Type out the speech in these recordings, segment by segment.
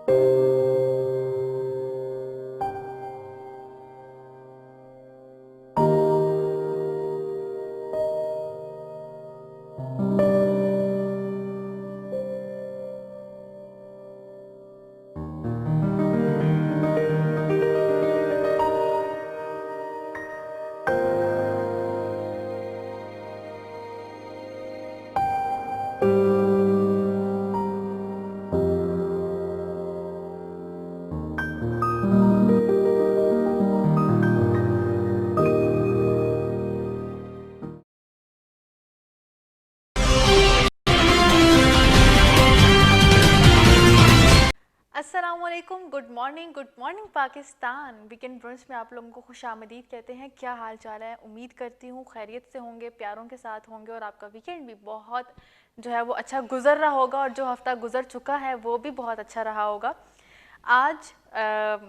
अस्सलामुअलैकुम, good morning Pakistan. Weekend brunch में आप लोगों को खुशामदीद कहते हैं। क्या हाल चाल है? उम्मीद करती हूँ खैरियत से होंगे, प्यारों के साथ होंगे और आपका वीकेंड भी बहुत जो है वो अच्छा गुजर रहा होगा और जो हफ्ता गुजर चुका है वो भी बहुत अच्छा रहा होगा। आज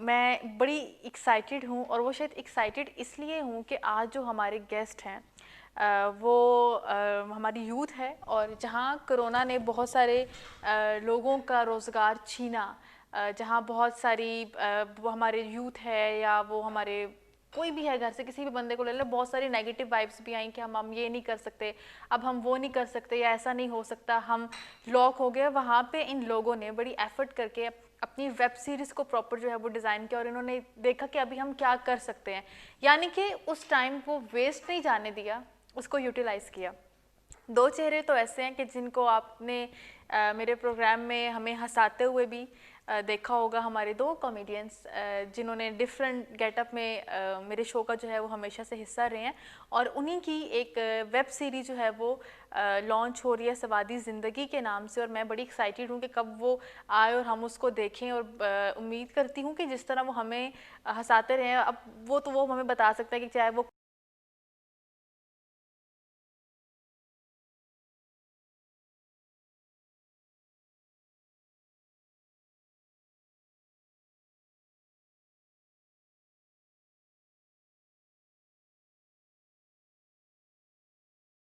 मैं बड़ी एक्साइटेड हूँ और वो शायद एक्साइटेड इसलिए हूँ कि आज जो हमारे गेस्ट हैं वो हमारी यूथ है और जहाँ कोरोना ने बहुत सारे लोगों का रोज़गार छीना, जहाँ बहुत सारी वो हमारे यूथ है या वो हमारे कोई भी है, घर से किसी भी बंदे को ले लो, बहुत सारी नेगेटिव वाइब्स भी आई कि हम ये नहीं कर सकते, अब हम वो नहीं कर सकते, या ऐसा नहीं हो सकता, हम लॉक हो गए। वहाँ पे इन लोगों ने बड़ी एफर्ट करके अपनी वेब सीरीज़ को प्रॉपर जो है वो डिज़ाइन किया और इन्होंने देखा कि अभी हम क्या कर सकते हैं, यानी कि उस टाइम को वेस्ट नहीं जाने दिया, उसको यूटिलाइज़ किया। दो चेहरे तो ऐसे हैं कि जिनको आपने मेरे प्रोग्राम में हमें हंसाते हुए भी देखा होगा। हमारे दो कॉमेडियंस जिन्होंने डिफरेंट गेटअप में मेरे शो का जो है वो हमेशा से हिस्सा रहे हैं और उन्हीं की एक वेब सीरीज़ जो है वो लॉन्च हो रही है सवादी ज़िंदगी के नाम से, और मैं बड़ी एक्साइटेड हूँ कि कब वो आए और हम उसको देखें। और उम्मीद करती हूँ कि जिस तरह वो हमें हंसाते रहे, अब वो हमें बता सकता है कि चाहे वो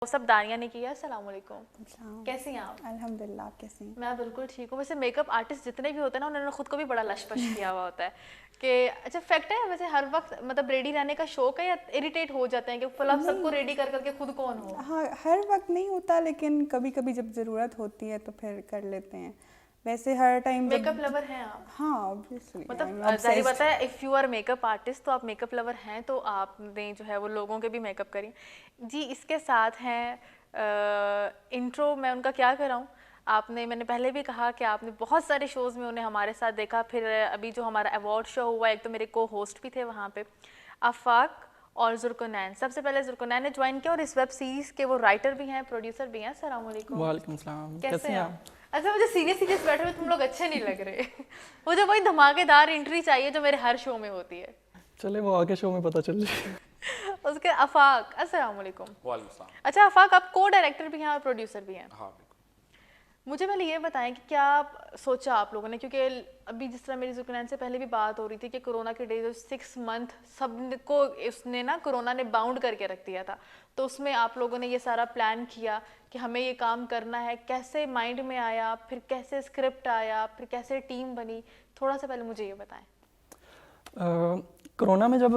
वो सब दानिया ने किया। अस्सलाम वालेकुम, कैसी हैं आप? अल्हम्दुलिल्लाह, आप कैसी हैं? मैं बिल्कुल ठीक हूँ। वैसे मेकअप आर्टिस्ट जितने भी होते हैं ना, उन्होंने खुद को भी बड़ा लश-पश किया हुआ होता है कि अच्छा फैक्ट है। वैसे हर वक्त मतलब रेडी रहने का शौक है या इरिटेट हो जाते हैं कि फुल आप सबको नहीं, रेडी कर करके खुद कौन हो? हाँ, हर वक्त नहीं होता, लेकिन कभी कभी जब ज़रूरत होती है तो फिर कर लेते हैं। वैसे हर टाइम मेकअप जब, लवर हैं आप? हाँ, ऑब्वियसली आई मतलब एम जाहिर ऑब्सेस्ड। बात है, if you are makeup artist तो आप मेकअप लवर हैं, तो आपने जो है वो लोगों के भी मेकअप करी जी। इसके साथ हैं इंट्रो मैं उनका क्या कराऊँ। आपने, मैंने पहले भी कहा कि आपने बहुत सारे शोज़ में उन्हें हमारे साथ देखा, फिर अभी जो हमारा अवार्ड शो हुआ, एक तो मेरे को होस्ट भी थे वहाँ पे, आफाक और जुर्कनैन। सबसे पहले जुर्कनैन ने ज्वाइन किया और इस वेब सीरीज़ के वो राइटर भी हैं, प्रोड्यूसर भी हैं। अस्सलाम वालेकुम, वालेकुम सलाम, कैसे कैसे हैं हैं आप? आप? अच्छा, मुझे सीरियस सीरियस बैठे हुए तुम लोग अच्छे नहीं लग रहे। मुझे वही धमाकेदार एंट्री चाहिए जो मेरे हर शो में होती है। चले वो आगे शो में पता चल जाए। उसके आफाक, अस्सलाम वालेकुम। वालेकुम सलाम। अच्छा आफाक, आप को डायरेक्टर भी हैं और प्रोड्यूसर भी हैं। हाँ बिल्कुल। मुझे पहले ये बताएं कि क्या सोचा आप लोगों ने, क्योंकि अभी जिस तरह मेरी जुकनैन से पहले भी बात हो रही थी कि कोरोना के डेज 6 मंथ सबको उसने ना, कोरोना ने बाउंड करके रख दिया था, तो उसमें आप लोगों ने ये सारा प्लान किया कि हमें ये काम करना है। कैसे माइंड में आया, फिर कैसे स्क्रिप्ट आया, फिर कैसे टीम बनी, थोड़ा सा पहले मुझे ये बताएं। कोरोना में जब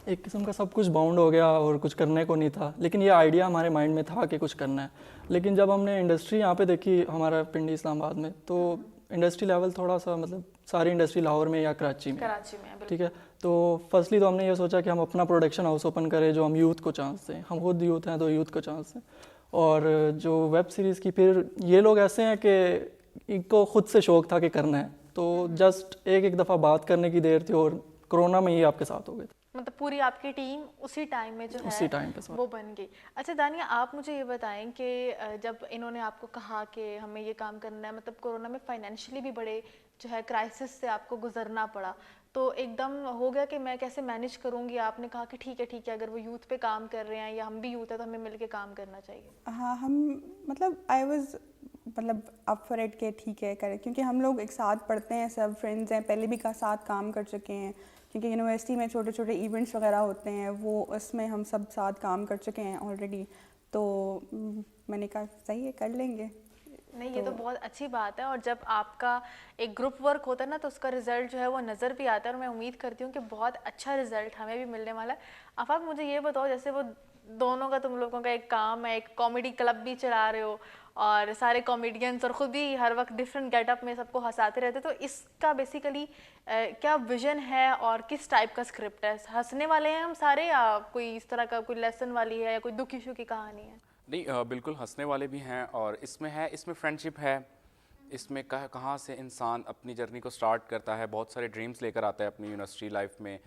एक किस्म का सब कुछ बाउंड हो गया और कुछ करने को नहीं था, लेकिन ये आइडिया हमारे माइंड में था कि कुछ करना है। लेकिन जब हमने इंडस्ट्री यहाँ पे देखी हमारा पिंडी इस्लामाबाद में, तो इंडस्ट्री लेवल थोड़ा सा, मतलब सारी इंडस्ट्री लाहौर में या कराची में, कराची में ठीक है। तो फर्स्टली तो हमने ये सोचा कि हम अपना प्रोडक्शन हाउस ओपन करें, जो हम यूथ को चांस दें। हम खुद यूथ हैं तो यूथ को चांस दें। और जो वेब सीरीज़ की, फिर ये लोग ऐसे हैं कि इनको खुद से शौक था कि करना है, तो जस्ट एक दफ़ा बात करने की देर थी और कोरोना में ही आपके साथ हो गए थे, मतलब पूरी आपकी टीम उसी टाइम में जो उसी है टाइम पे साथ। वो बन गई। अच्छा दानिया, आप मुझे ये बताएं कि जब इन्होंने आपको कहा कि हमें ये काम करना है, मतलब कोरोना में फाइनेंशियली भी बड़े जो है क्राइसिस से आपको गुजरना पड़ा, तो एकदम हो गया कि मैं कैसे मैनेज करूँगी। आपने कहा कि ठीक है, अगर वो यूथ पे काम कर रहे हैं या हम भी यूथ है तो हमें मिलके काम करना चाहिए। हाँ, हम, मतलब आई वाज, मतलब अप फॉर इट के ठीक है करें, क्योंकि हम लोग एक साथ पढ़ते हैं, सब फ्रेंड्स हैं, पहले भी का साथ काम कर चुके हैं, क्योंकि यूनिवर्सिटी में छोटे छोटे इवेंट्स वगैरह होते हैं, वो उसमें हम सब साथ काम कर चुके हैं ऑलरेडी। तो मैंने कहा सही है, कर लेंगे। नहीं, ये तो बहुत अच्छी बात है। और जब आपका एक ग्रुप वर्क होता है ना, तो उसका रिजल्ट जो है वो नज़र भी आता है, और मैं उम्मीद करती हूँ कि बहुत अच्छा रिजल्ट हमें भी मिलने वाला है। आफाक, मुझे ये बताओ, जैसे वो दोनों का, तुम लोगों का एक काम है, एक कॉमेडी क्लब भी चला रहे हो, और सारे कॉमेडियंस और ख़ुद भी हर वक्त डिफरेंट गेटअप में सबको हंसाते रहते, तो इसका बेसिकली क्या विजन है और किस टाइप का स्क्रिप्ट है? हंसने वाले हैं हम सारे, या कोई इस तरह का कोई लेसन वाली है, या कोई दुख इशू की कहानी है? नहीं, बिल्कुल हंसने वाले भी हैं, और इसमें फ्रेंडशिप है, इसमें कहाँ से इंसान अपनी जर्नी को स्टार्ट करता है, बहुत सारे ड्रीम्स लेकर आता है अपनी यूनिवर्सिटी लाइफ में,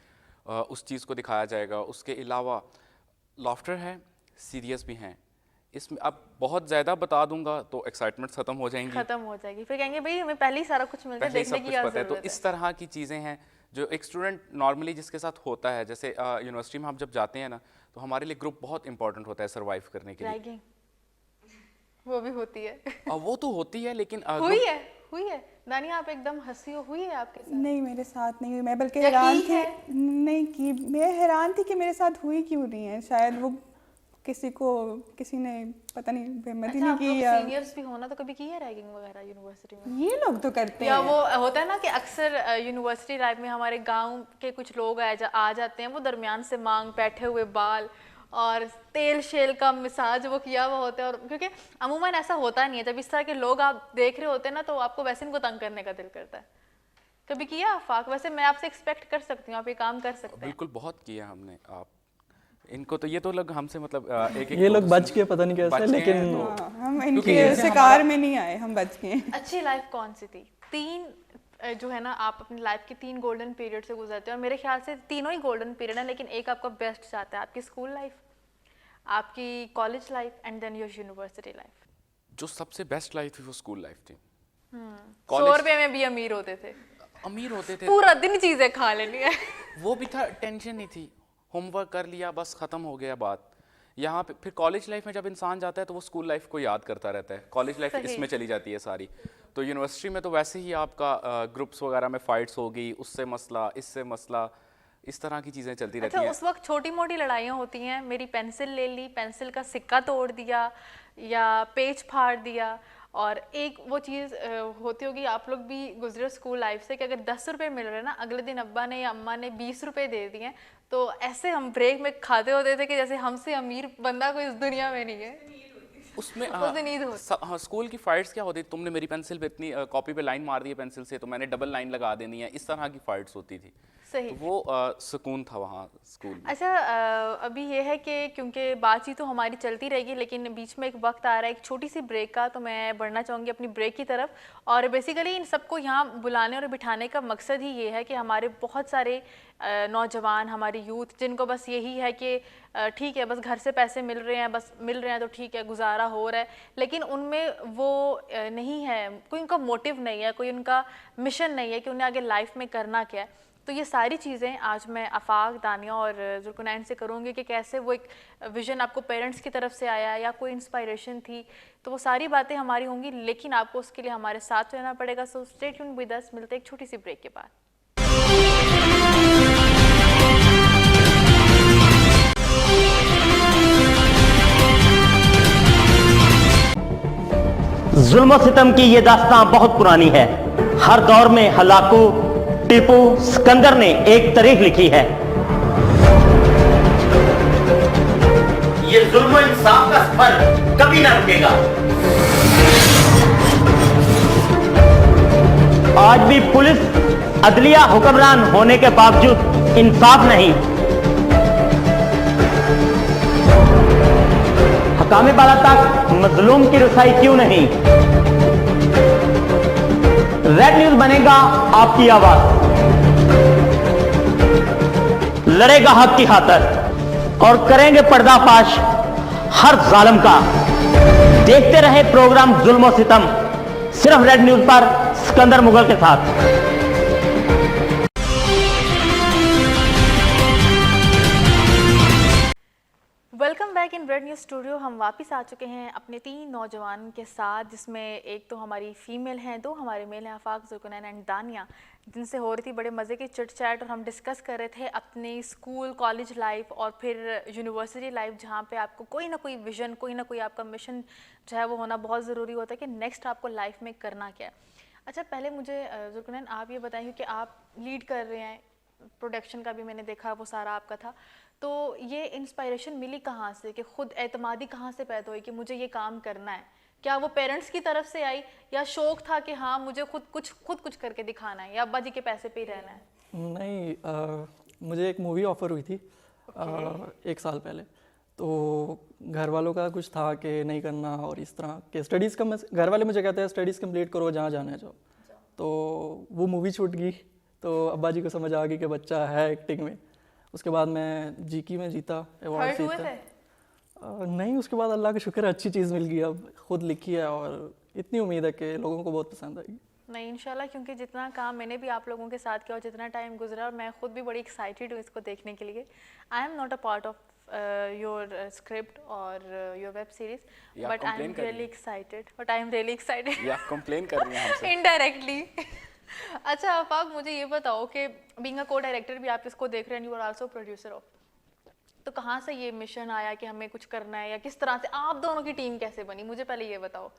उस चीज़ को दिखाया जाएगा। उसके अलावा लाफ्टर है, सीरियस भी हैं। इसमें अब बहुत ज़्यादा बता दूंगा तो एक्साइटमेंट ख़त्म हो जाएगी, फिर कहेंगे भाई हमें पहले ही सारा कुछ मिलता है, पहले ही देखने सब की कुछ क्या पता है। तो ज़रूरत इस तरह की चीज़ें हैं जो एक स्टूडेंट नॉर्मली जिसके साथ होता है। जैसे यूनिवर्सिटी में हम जब जाते हैं ना, तो हमारे लिए ग्रुप बहुत इंपॉर्टेंट होता है सर्वाइव करने के लिए। रैगिंग वो भी होती है। वो तो होती है, लेकिन हुई है दानिया, आप एकदम हंसी हो, हुई है आपके साथ? नहीं, मेरे साथ नहीं हुई। मैं बल्कि या हैरान की थी, है? नहीं की, मैं हैरान थी कि मेरे साथ हुई क्यों नहीं है। शायद वो किसी ने पता नहीं हिम्मत ही अच्छा, नहीं आप की, लोग या सीनियर्स भी हो ना, तो कभी की है रैगिंग वगैरह यूनिवर्सिटी में? ये लोग तो करते या हैं। वो होता है ना कि अक्सर यूनिवर्सिटी लाइफ में हमारे गांव के कुछ लोग आ जाते हैं, वो दरमियान से मांग, बैठे हुए बाल और तेल शेल का मिसाज वो किया हुआ होता है। और क्योंकि अमूमन ऐसा होता नहीं है, जब इस तरह के लोग आप देख रहे होते हैं ना, तो आपको वैसे इनको तंग करने का दिल करता है। कभी किया आफाक? वैसे मैं आपसे एक्सपेक्ट कर सकती हूँ, आप ये काम कर सकते हैं। बिल्कुल, बहुत किया हमने। आप इनको तो ये तो लोग हमसे मतलब एक ये लोग बच के पता नहीं कैसे, लेकिन हम इनके शिकार में नहीं आए, हम बच गए। अच्छी लाइफ कौन सी थी? तीन जो है ना, आप अपनी लाइफ के 3 गोल्डन पीरियड से गुजरते हो, और मेरे ख्याल से तीनों ही गोल्डन पीरियड है, लेकिन एक आपका बेस्ट जाता है, आपकी स्कूल लाइफ, आपकी college life, and then your university life. जो सबसे बेस्ट लाइफ थी वो स्कूल लाइफ थी। 100 रुपए में भी अमीर होते थे, पूरा दिन चीजें खा लेनी है। वो भी था, टेंशन नहीं थी, होमवर्क कर लिया बस, ख़त्म हो गया बात। यहाँ पे फिर कॉलेज लाइफ में जब इंसान जाता है तो वो स्कूल लाइफ को याद करता रहता है। कॉलेज लाइफ इसमें चली जाती है सारी। तो यूनिवर्सिटी में तो वैसे ही आपका ग्रुप्स वगैरह में फाइट्स होगी, उससे मसला, इससे मसला, इस तरह की चीज़ें चलती रहती हैं। उस वक्त छोटी मोटी लड़ाइयाँ होती हैं, मेरी पेंसिल ले ली, पेंसिल का सिक्का तोड़ दिया, या पेज फाड़ दिया। और एक वो चीज़ होती होगी, आप लोग भी गुजरे स्कूल लाइफ से, कि अगर 10 रुपये मिल रहे हैं ना, अगले दिन अब्बा ने या अम्मा ने 20 रुपये दे दिए, तो ऐसे हम ब्रेक में खाते होते थे कि जैसे हमसे अमीर बंदा कोई इस दुनिया में नहीं है। उसमें स्कूल की फाइट्स क्या होती, तुमने मेरी पेंसिल पे इतनी कॉपी पे लाइन मार दी है पेंसिल से, तो मैंने डबल लाइन लगा देनी है, इस तरह की फाइट्स होती थी। सही। तो वो सुकून था वहाँ स्कूल में। अच्छा, अभी ये है कि क्योंकि बातचीत तो हमारी चलती रहेगी, लेकिन बीच में एक वक्त आ रहा है एक छोटी सी ब्रेक का, तो मैं बढ़ना चाहूँगी अपनी ब्रेक की तरफ। और बेसिकली इन सबको यहाँ बुलाने और बिठाने का मकसद ही ये है कि हमारे बहुत सारे नौजवान, हमारी यूथ, जिनको बस यही है कि ठीक है, बस घर से पैसे मिल रहे हैं तो ठीक है, गुजारा हो रहा है, लेकिन उनमें वो नहीं है, कोई उनका मोटिव नहीं है, कोई उनका मिशन नहीं है कि उन्हें आगे लाइफ में करना क्या है। तो ये सारी चीज़ें आज मैं आफाक, दानिया और जुल्कुनैन से करूँगी कि कैसे वो एक विज़न आपको पेरेंट्स की तरफ से आया या कोई इंस्पायरेशन थी, तो वो सारी बातें हमारी होंगी, लेकिन आपको उसके लिए हमारे साथ रहना पड़ेगा। So stay tuned with us, मिलते हैं एक छोटी सी ब्रेक के बाद। जुल्म सितम की ये दास्तां बहुत पुरानी है। हर दौर में हलाकू, टीपू, सिकंदर ने एक तारीख लिखी है। ये जुल्म इंसाफ का सफर कभी ना रुकेगा। आज भी पुलिस, अदलिया हुक्मरान होने के बावजूद इंसाफ नहीं। हकामे बाला तक मजलूम की रसाई क्यों नहीं? रेड न्यूज बनेगा आपकी आवाज, लड़ेगा हक की खातिर और करेंगे पर्दाफाश हर जालिम का। देखते रहे प्रोग्राम जुल्म और सितम, सिर्फ रेड न्यूज पर, सिकंदर मुगल के साथ। Welcome back in bread news studio. हम वापस आ चुके हैं अपने 3 नौजवान के साथ, जिसमें एक तो हमारी फीमेल हैं, 2 हमारे मेल हैं, आफाक, जुल्कनैन एंड दानिया, जिनसे हो रही थी बड़े मज़े की चिट चैट और हम डिस्कस कर रहे थे अपनी स्कूल कॉलेज लाइफ और फिर यूनिवर्सिटी लाइफ, जहाँ पे आपको कोई ना कोई विज़न, कोई ना कोई आपका मिशन जो है वो होना बहुत ज़रूरी होता है कि नेक्स्ट आपको लाइफ में करना क्या है। अच्छा, पहले मुझे जुल्कनैन आप ये बताएंगे कि आप लीड कर रहे हैं, प्रोडक्शन का भी मैंने देखा वो सारा आपका था, तो ये इंस्पायरेशन मिली कहाँ से कि खुद एतमादी कहाँ से पैदा हुई कि मुझे ये काम करना है? क्या वो पेरेंट्स की तरफ से आई या शौक था कि हाँ मुझे खुद कुछ करके दिखाना है, या अब्बा जी के पैसे पे ही रहना है? नहीं, मुझे एक मूवी ऑफर हुई थी 1 साल पहले। तो घर वालों का कुछ था कि नहीं करना, और इस तरह के स्टडीज़ का घर वाले मुझे कहते हैं स्टडीज़ कंप्लीट करो, जहाँ जाना है जाओ। तो वो मूवी छूट गई, तो अब्बा जी को समझ आ गई कि बच्चा है एक्टिंग में। उसके बाद मैं जीकी में जीता, अवार्ड जीता। नहीं, उसके बाद अल्लाह का शुक्र है अच्छी चीज़ मिल गई, अब खुद लिखी है और इतनी उम्मीद है कि लोगों को बहुत पसंद आएगी। नहीं, इंशाल्लाह, क्योंकि जितना काम मैंने भी आप लोगों के साथ किया और जितना टाइम गुजरा, और मैं खुद भी बड़ी एक्साइटेड हूँ इसको देखने के लिए। I am not a part of your script और your web series, but I am really excited या कंप्लेन कर रही हैं हमसे इनडायरेक्टली। अच्छा आफाक, मुझे ये बताओ कि बीइंग अ को डायरेक्टर भी आप इसको देख रहे हैं, you are also producer of, तो कहाँ से ये मिशन आया कि हमें कुछ करना है, या किस तरह से आप दोनों की टीम कैसे बनी? मुझे पहले ये बताओ।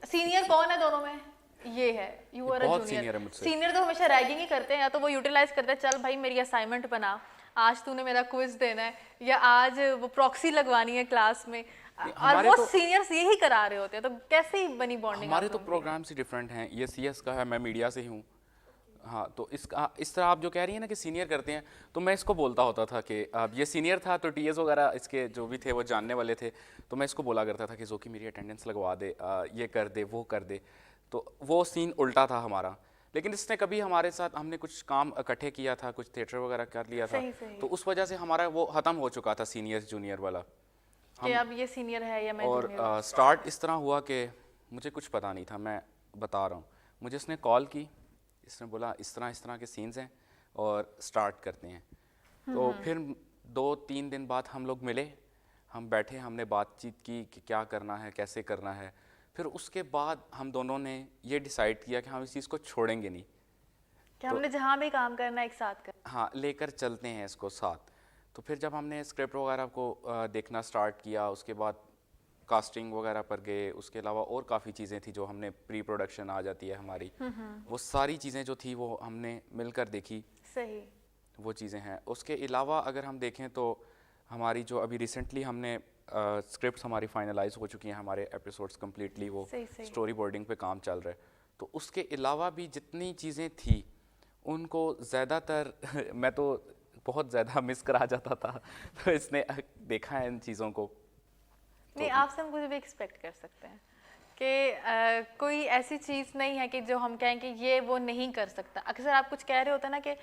सीनियर कौन है दोनों में? ये है, you are a junior. Senior तो हमेशा रैगिंग ही करते हैं, या तो वो यूटिलाइज करते हैं, चल भाई मेरी असाइनमेंट बना, आज तूने मेरा क्विज देना है, या आज वो प्रॉक्सी लगवानी है क्लास में, और वो सीनियर्स यही करा रहे होते हैं। तो कैसे बनी बॉन्डिंग? हमारे तो प्रोग्राम से डिफरेंट हैं, ये सीएस का है, मैं मीडिया से ही हूँ। हाँ, तो इस तरह आप जो कह रही हैं ना कि सीनियर करते हैं, तो मैं इसको बोलता होता था कि ये सीनियर था, तो टीएस वगैरह इसके जो भी थे वो जानने वाले थे, तो मैं इसको बोला करता था कि जोकी मेरी अटेंडेंस लगवा दे, ये कर दे, वो कर दे। तो वो सीन उल्टा था हमारा। लेकिन इसने कभी हमारे साथ, हमने कुछ काम इकट्ठे किया था, कुछ थिएटर वगैरह कर लिया था, तो उस वजह से हमारा वो ख़त्म हो चुका था सीनियर जूनियर वाला कि अब ये सीनियर है या मैं और स्टार्ट इस तरह हुआ कि मुझे कुछ पता नहीं था, मैं बता रहा हूँ। मुझे इसने कॉल की, इसने बोला इस तरह के सीन्स हैं और स्टार्ट करते हैं। तो फिर 2-3 दिन बाद हम लोग मिले, हम बैठे, हमने बातचीत की कि क्या करना है, कैसे करना है। फिर उसके बाद हम दोनों ने ये डिसाइड किया कि हम इस चीज़ को छोड़ेंगे नहीं, कि हमने जहाँ भी काम करना है एक साथ कर, हाँ, लेकर चलते हैं इसको साथ। तो फिर जब हमने स्क्रिप्ट वगैरह को देखना स्टार्ट किया, उसके बाद कास्टिंग वगैरह पर गए, उसके अलावा और काफ़ी चीज़ें थी जो हमने प्री प्रोडक्शन आ जाती है हमारी, वो सारी चीज़ें जो थी वो हमने मिलकर देखी। सही, वो चीज़ें हैं। उसके अलावा अगर हम देखें तो हमारी जो अभी रिसेंटली हमने स्क्रिप्ट हमारी फाइनलाइज हो चुकी हैं, हमारे एपिसोड्स कम्प्लीटली वो स्टोरी बोर्डिंग पे काम चल रहा है। तो उसके अलावा भी जितनी चीज़ें थी उनको ज़्यादातर मैं तो बहुत ज़्यादा मिस करा जाता था, तो इसने देखा है इन चीज़ों को। नहीं, आपसे हम कुछ भी एक्सपेक्ट कर सकते हैं कि कोई ऐसी चीज़ नहीं है कि जो हम कहें कि ये वो नहीं कर सकता। अक्सर आप कुछ कह रहे होते हैं ना कि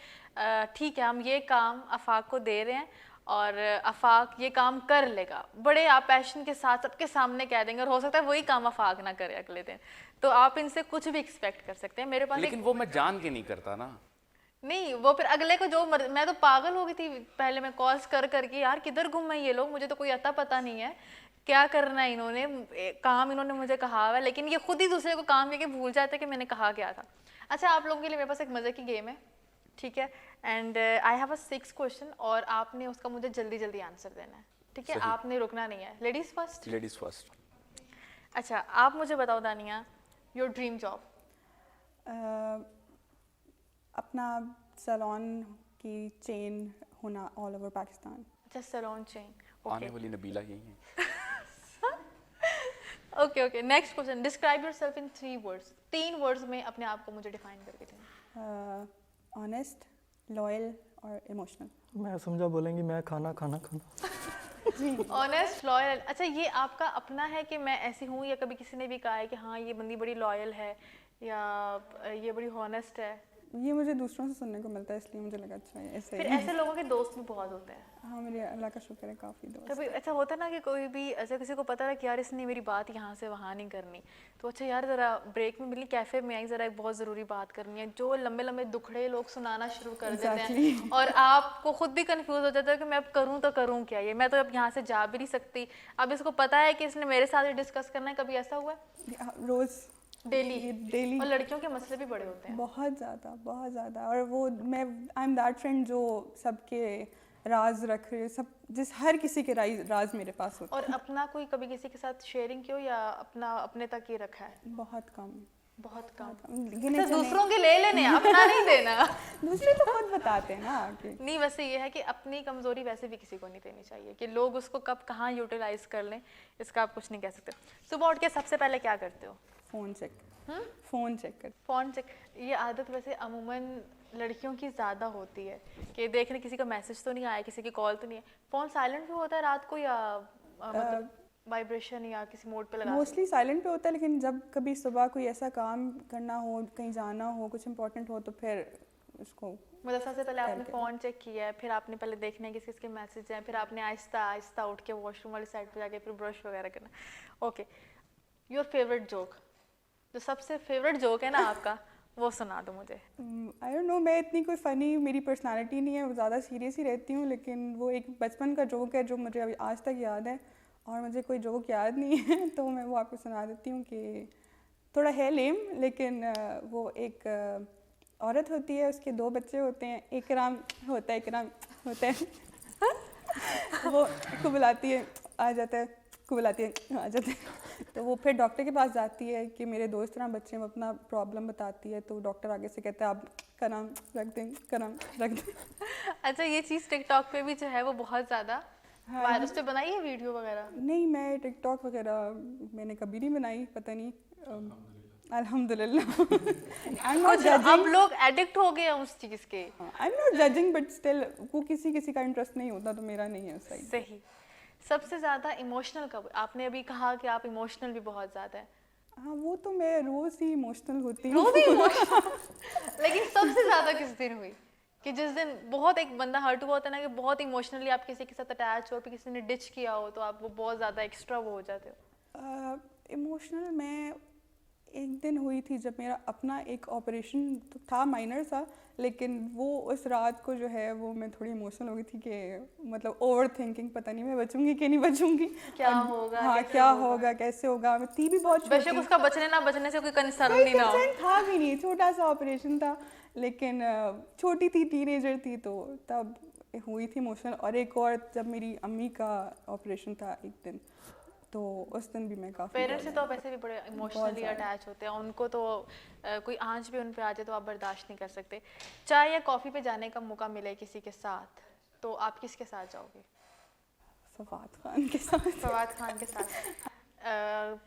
ठीक है हम ये काम आफाक को दे रहे हैं और आफाक ये काम कर लेगा, बड़े आप पैशन के साथ सबके सामने कह देंगे, और हो सकता है वही काम आफाक ना करे अगले दिन। तो आप इनसे कुछ भी एक्सपेक्ट कर सकते हैं। मेरे पास लेकिन वो मैं जान के नहीं करता ना। नहीं, वो फिर अगले को जो मैं तो पागल हो गई थी पहले, मैं कॉल्स कर करके, यार किधर घूम है ये लोग, मुझे तो कोई अता पता नहीं है क्या करना है इन्होंने, काम इन्होंने मुझे कहा हुआ है, लेकिन ये खुद ही दूसरे को काम करके भूल जाते कि मैंने कहा क्या था। अच्छा, आप लोगों के लिए मेरे पास एक मज़े की गेम है, ठीक है, and I have a 6 question और आपने उसका मुझे जल्दी जल्दी आंसर देना है, ठीक है? आपने रुकना नहीं है। Ladies first? Ladies first. अच्छा, आप मुझे बताओ दानिया, योर ड्रीम जॉब? अपना सैलून की चेन होना ऑल ओवर पाकिस्तान। अच्छा, सैलून चेन, आने वाली नबीला यही है। Okay, next question, describe yourself in 3 words. 3 words में अपने आप को मुझे डिफाइन करके दें। ऑनेस्ट, लॉयल और इमोशनल। मैं समझा बोलेंगी मैं खाना। Honest, loyal. अच्छा, ये आपका अपना है कि मैं ऐसी हूँ, या कभी किसी ने भी कहा है कि हाँ ये बंदी बड़ी लॉयल है या ये बड़ी हॉनेस्ट है? ये मुझे दूसरों से सुनने को मिलता है, इसलिए मुझे लगा अच्छा है ऐसे फिर ही। ऐसे लोगों के दोस्त भी बहुत होते हैं। हाँ, मेरे अल्लाह का शुक्र है काफ़ी दोस्त। कभी ऐसा होता है ना कि कोई भी ऐसा किसी को पता है कि यार इसने मेरी बात यहाँ से वहाँ नहीं करनी, तो अच्छा यार ज़रा ब्रेक में मिली, कैफ़े में आई, ज़रा एक बहुत ज़रूरी बात करनी है, जो लंबे लंबे दुखड़े लोग सुनाना शुरू कर देते हैं और आपको खुद भी कंफ्यूज हो जाता है कि मैं अब करूँ तो करूँ क्या, ये मैं तो अब यहाँ से जा भी नहीं सकती। अब इसको पता है कि इसने मेरे साथ ही डिस्कस करना है, कभी ऐसा हुआ है? रोज़ डेली। और लड़कियों के मसले भी बड़े होते हैं बहुत ज़्यादा। और वो मैं आई एम दैट फ्रेंड जो सबके राज रख रहे, सब हर किसी के राज मेरे पास होते और अपना कोई कभी किसी के साथ शेयरिंग क्यों या अपना अपने तक ही रखा है? हैं। बहुत कम। अच्छा, दूसरों के ले लेने, अपना नहीं देना। दूसरे तो खुद बताते हैं ना कि नहीं, वैसे ये है कि अपनी कमजोरी वैसे भी किसी को नहीं देनी चाहिए कि लोग उसको कब कहाँ यूटिलाइज कर लें, इसका आप कुछ नहीं कह सकते। सुबह उठ के सबसे पहले क्या करते हो? फ़ोन चेक कर। फ़ोन चेक, ये आदत वैसे अमूमन लड़कियों की ज़्यादा होती है कि देख रहे किसी का मैसेज तो नहीं आया, किसी की कॉल तो नहीं है। फ़ोन साइलेंट भी होता है रात को या मतलब वाइब्रेशन या किसी मोड पे लगा? मोस्टली साइलेंट पे होता है, लेकिन जब कभी सुबह कोई ऐसा काम करना हो, कहीं जाना हो, कुछ इंपॉर्टेंट हो, तो फिर उसको मतलब सबसे पहले आपने फ़ोन चेक किया है, फिर आपने पहले देखना है किस किसके मैसेज हैं, फिर आपने आहिस्ता आहिस्ता उठ के वॉशरूम वाली साइड पे जाके फिर ब्रश वगैरह करना। ओके, योर फेवरेट जोक, जो सबसे फेवरेट जोक है ना आपका, वो सुना दो मुझे। आई डोंट नो, मैं इतनी कोई फ़नी, मेरी पर्सनालिटी नहीं है, ज़्यादा सीरियस ही रहती हूँ, लेकिन वो एक बचपन का जोक है जो मुझे अभी आज तक याद है, और मुझे कोई जोक याद नहीं है तो मैं वो आपको सुना देती हूँ कि थोड़ा है लेम, लेकिन वो एक औरत होती है, उसके 2 बच्चे होते हैं, इकराम होता है वो को बुलाती है, आ जाता है, को बुलाती है, आ जाता है। तो वो फिर डॉक्टर के पास जाती है कि मेरे दोस्त ना बच्चे में अपना प्रॉब्लम बताती है, तो डॉक्टर आगे से कहता है आप का नाम रख दें। अच्छा, ये चीज़ टिकटॉक पे भी जो है वो बहुत ज़्यादा वायरल, उस पे बनाई है वीडियो वगैरह? नहीं, मैं टिकटॉक वगैरह मैंने कभी नहीं बनाई, पता नहीं। अल्हम्दुलिल्लाह। आई एम नॉट जजिंग। अब लोग एडिक्ट हो गए हैं उस चीज़ के। आई am not judging, but still वो किसी का इंटरेस्ट नहीं होता, तो मेरा नहीं है उस साइड। सही। सबसे ज़्यादा इमोशनल कब? आपने अभी कहा कि आप इमोशनल भी बहुत ज़्यादा है। हाँ, वो तो मैं रोज़ ही इमोशनल होती हूँ। रोज़ ही इमोशनल लेकिन सबसे ज़्यादा किस दिन हुई कि जिस दिन बहुत एक बंदा हर्ट हुआ होता है ना, कि बहुत इमोशनली आप किसी के साथ अटैच हो, फिर किसी ने डिच किया हो, तो आप वो बहुत ज़्यादा एक्स्ट्रा वो हो जाते हो? इमोशनल मैं एक दिन हुई थी जब मेरा अपना एक ऑपरेशन तो था, माइनर सा, लेकिन वो उस रात को जो है वो मैं थोड़ी इमोशनल हो गई थी कि मतलब ओवर थिंकिंग, पता नहीं मैं बचूंगी कि नहीं बचूंगी, क्या होगा, हाँ क्या होगा, कैसे होगा। मैं थी भी बहुत छोटी, बेशक उसका बचने ना बचने से कोई कंसर्न नहीं ना हो। था भी नहीं, छोटा सा ऑपरेशन था, लेकिन छोटी थी, टीनेजर थी, तो तब हुई थी इमोशनल। और एक और जब मेरी अम्मी का ऑपरेशन था एक दिन, तो उस दिन भी मैं काफ़ी पेरेंट्स से तो आप ऐसे भी बड़े इमोशनली अटैच होते हैं, उनको तो कोई आंच भी उन पे आ जाए तो आप बर्दाश्त नहीं कर सकते। चाय या कॉफ़ी पे जाने का मौका मिले किसी के साथ, तो आप किसके साथ जाओगे? फवाद खान के साथ। फवाद खान के साथ।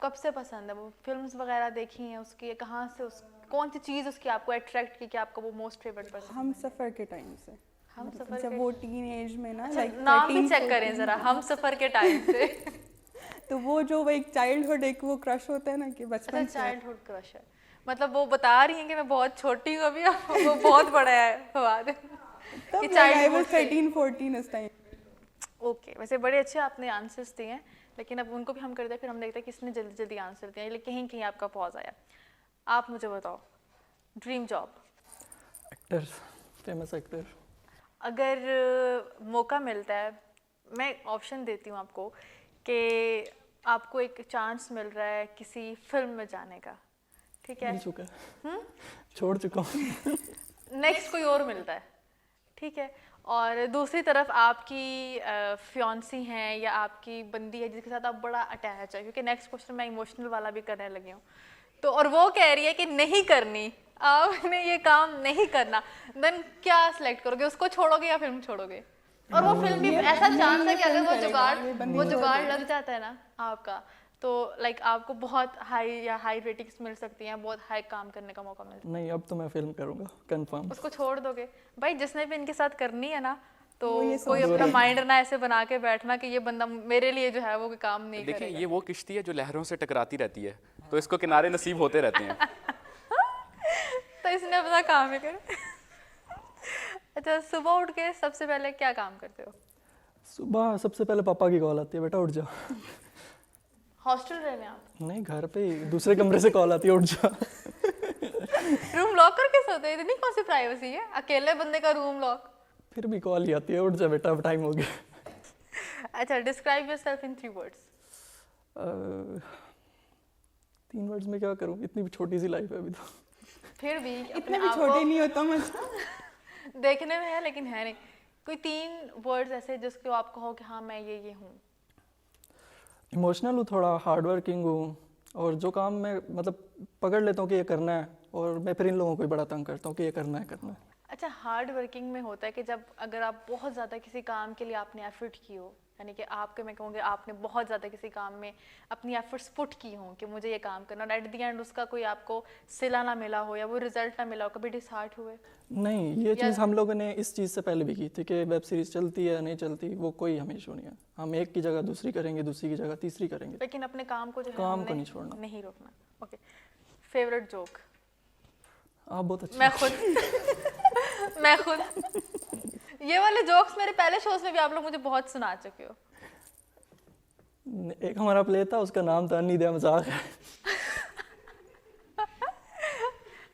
कब से पसंद है वो? फिल्म्स वगैरह देखी हैं उसकी? कहाँ से कौन सी चीज़ उसकी आपको अट्रैक्ट की कि आपका वो मोस्ट फेवरेट पर्सन? हम सफ़र के टाइम से। हम सफ़र जब वो टीन एज में ना, अच्छा, लाइक नाम भी चेक करें ज़रा, हम सफ़र के टाइम से। तो वो जो वो एक चाइल्डहुड एक वो क्रश होता है ना कि बचपन अच्छा, से। चाइल्डहुड क्रश है, मतलब वो बता रही हैं कि मैं बहुत छोटी हूँ अभी, वो बहुत बड़ा है फवाद। तब आई वाज 13-14 इस टाइम। ओके, वैसे बड़े अच्छे आपने आंसर्स दिए हैं, लेकिन अब उनको भी हम करते हैं, फिर हम देखते हैं किसने जल्दी जल्दी आंसर दिया, लेकिन कहीं कहीं आपका पॉज आया। आप मुझे बताओ, dream job? Actor, famous actor. अगर मौका मिलता है, मैं ऑप्शन देती हूँ आपको कि आपको एक चांस मिल रहा है किसी फिल्म में जाने का, ठीक है? मिल चुका है, छोड़ चुका हूँ। नेक्स्ट कोई और मिलता है, ठीक है, और दूसरी तरफ आपकी फियांसी हैं या आपकी बंदी है जिसके साथ आप बड़ा अटैच है, क्योंकि नेक्स्ट क्वेश्चन मैं इमोशनल वाला भी करने लगी हूँ, तो और वो कह रही है कि नहीं करनी, आपने ये काम नहीं करना, देन क्या सिलेक्ट करोगे? उसको छोड़ोगे या फिल्म छोड़ोगे? और वो फिल्म भी ऐसा चांस है कि अगर वो जुगाड़ लग जाता है ना आपका, तो लाइक आपको बहुत हाई रेटिंग्स मिल सकती हैं, बहुत हाई काम करने का मौका मिलता है। नहीं, अब तो मैं फिल्म करूँगा कंफर्म। उसको छोड़ दोगे? भाई जिसने भी इनके साथ करनी है ना, तो कोई अपना माइंड ना ऐसे बना के बैठना कि ये बंदा मेरे लिए जो है वो कोई काम नहीं करेगा। देखिए, ये वो किश्ती है जो लहरों से टकराती रहती है, तो इसको किनारे नसीब होते रहते हैं। तो इसमें अपने अपना काम ही करें। अच्छा, सुबह उठ के सबसे पहले क्या काम करते हो? सुबह सबसे पहले पापा की कॉल आती है, बेटा उठ जा। हॉस्टल रह रहे हैं आप? नहीं, घर पे ही दूसरे कमरे से कॉल आती है, उठ जा। रूम लॉक करके सोते हैं? इतनी कौन सी प्राइवेसी है, अकेले बंदे का रूम लॉक? फिर भी कॉल ही आती है, उठ जा बेटा, अब टाइम हो गया। अच्छा, describe yourself in 3 words। 3 words में क्या करूँ, इतनी छोटी सी लाइफ है अभी तो। फिर भी इतने अपने भी आप छोटे को नहीं होता मत। देखने में है लेकिन है नहीं। कोई 3 वर्ड्स ऐसे जिसको आप कहो कि हाँ मैं ये हूँ। इमोशनल हूँ थोड़ा, हार्ड वर्किंग हूँ, और जो काम मैं मतलब पकड़ लेता हूँ कि ये करना है, और मैं फिर इन लोगों को ही बड़ा तंग करता हूँ कि ये करना है। अच्छा, हार्ड वर्किंग में होता है कि जब अगर आप बहुत ज़्यादा किसी काम के लिए आपने एफर्ट की हो, यानी कि आपके, मैं कहूँगी आपने बहुत ज़्यादा किसी काम में अपनी एफर्ट्स पुट की हों कि मुझे ये काम करना, और एट द एंड उसका कोई आपको सिला ना मिला हो या वो रिजल्ट ना मिला हो, कभी डिसहार्ट हुए? नहीं, ये चीज़ हम लोगों ने इस चीज़ से पहले भी की थी कि वेब सीरीज़ चलती है नहीं चलती, वो कोई हमें इशू नहीं है। हम एक की जगह दूसरी करेंगे, दूसरी की जगह तीसरी करेंगे, लेकिन अपने काम को जो है काम को हमने नहीं छोड़ना। नहीं रोकना। Okay, favourite joke? आप बहुत अच्छे। मैं खुद ये वाले जोक्स मेरे पहले शोज में भी आप लोग मुझे बहुत सुना चुके हो। एक हमारा प्ले था, उसका नाम था अन्नी दिया मजाक है।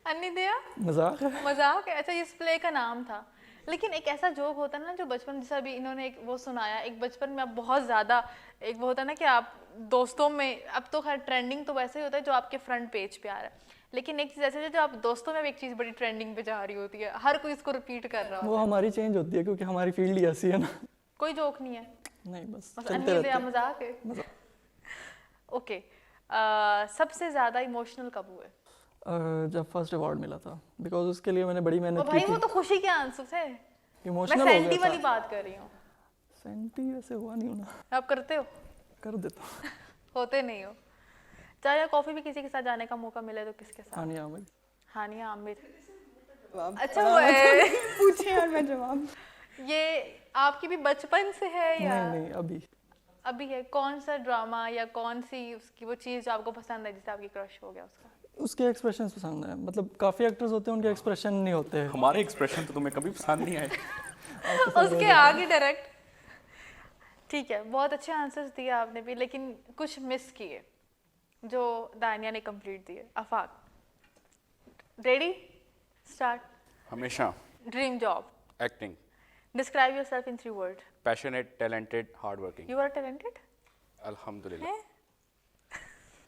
अन्नी दिया मजाक है। मजाक है? अच्छा, इस प्ले का नाम था। लेकिन एक ऐसा जोक होता है ना जो बचपन, जैसा अभी इन्होंने एक वो सुनाया, एक बचपन में आप बहुत ज़्यादा, एक वो होता है ना कि आप दोस्तों में, अब तो खैर ट्रेंडिंग तो वैसे ही होता है जो आपके फ्रंट पेज पे आ रहा है, लेकिन एक चीज़ ऐसे है जो आप दोस्तों में भी एक चीज़ बड़ी ट्रेंडिंग पे जा रही होती है, हर कोई इसको रिपीट कर रहा वो होता है। हमारी चेंज होती है क्योंकि हमारी फील्ड ही ऐसी है ना। कोई जोक नहीं है, नहीं, बस बस चलते अन्नी रहते दिया हैं। मजाक है। ओके, सबसे ज़्यादा इमोशनल कब हुए? जब फर्स्ट अवार्ड मिला था, बिकॉज उसके लिए मैंने बड़ी ओ मेहनत की भाई, वो थी। तो खुशी के आंसू थे। मैं इमोशनल हो सेंटी गया वाली था। बात कर रही हूँ। सेंटी वैसे हुआ नहीं होना, आप करते हो? कर देता हूँ। होते नहीं हो। चाय या कॉफी भी किसी के साथ जाने का मौका मिले तो किसके साथ? हाँ नहीं, हाँ भाई। हानिया आमिर। जवाब अच्छा, पूछे और मैं जवाब। ये आपकी भी बचपन से है या नहीं, अभी अभी है? कौन सा ड्रामा या कौन सी उसकी वो चीज़ जो आपको पसंद है, जिससे आपकी क्रश हो गया उसका? उसके एक्सप्रेशन पसंद है। मतलब काफ़ी एक्टर्स होते हैं, उनके एक्सप्रेशन नहीं होते। हमारे एक्सप्रेशन तो तुम्हें कभी पसंद नहीं आए। उसके आगे डायरेक्ट। ठीक है, बहुत अच्छे आंसर्स दिए आपने भी, लेकिन कुछ मिस किए जो दानिया ने कंप्लीट दिए। आफाक, रेडी? स्टार्ट। हमेशा dream job? Acting. Describe yourself in 3 words। Passionate, talented, hard working. You are talented? अल्हम्दुलिल्लाह।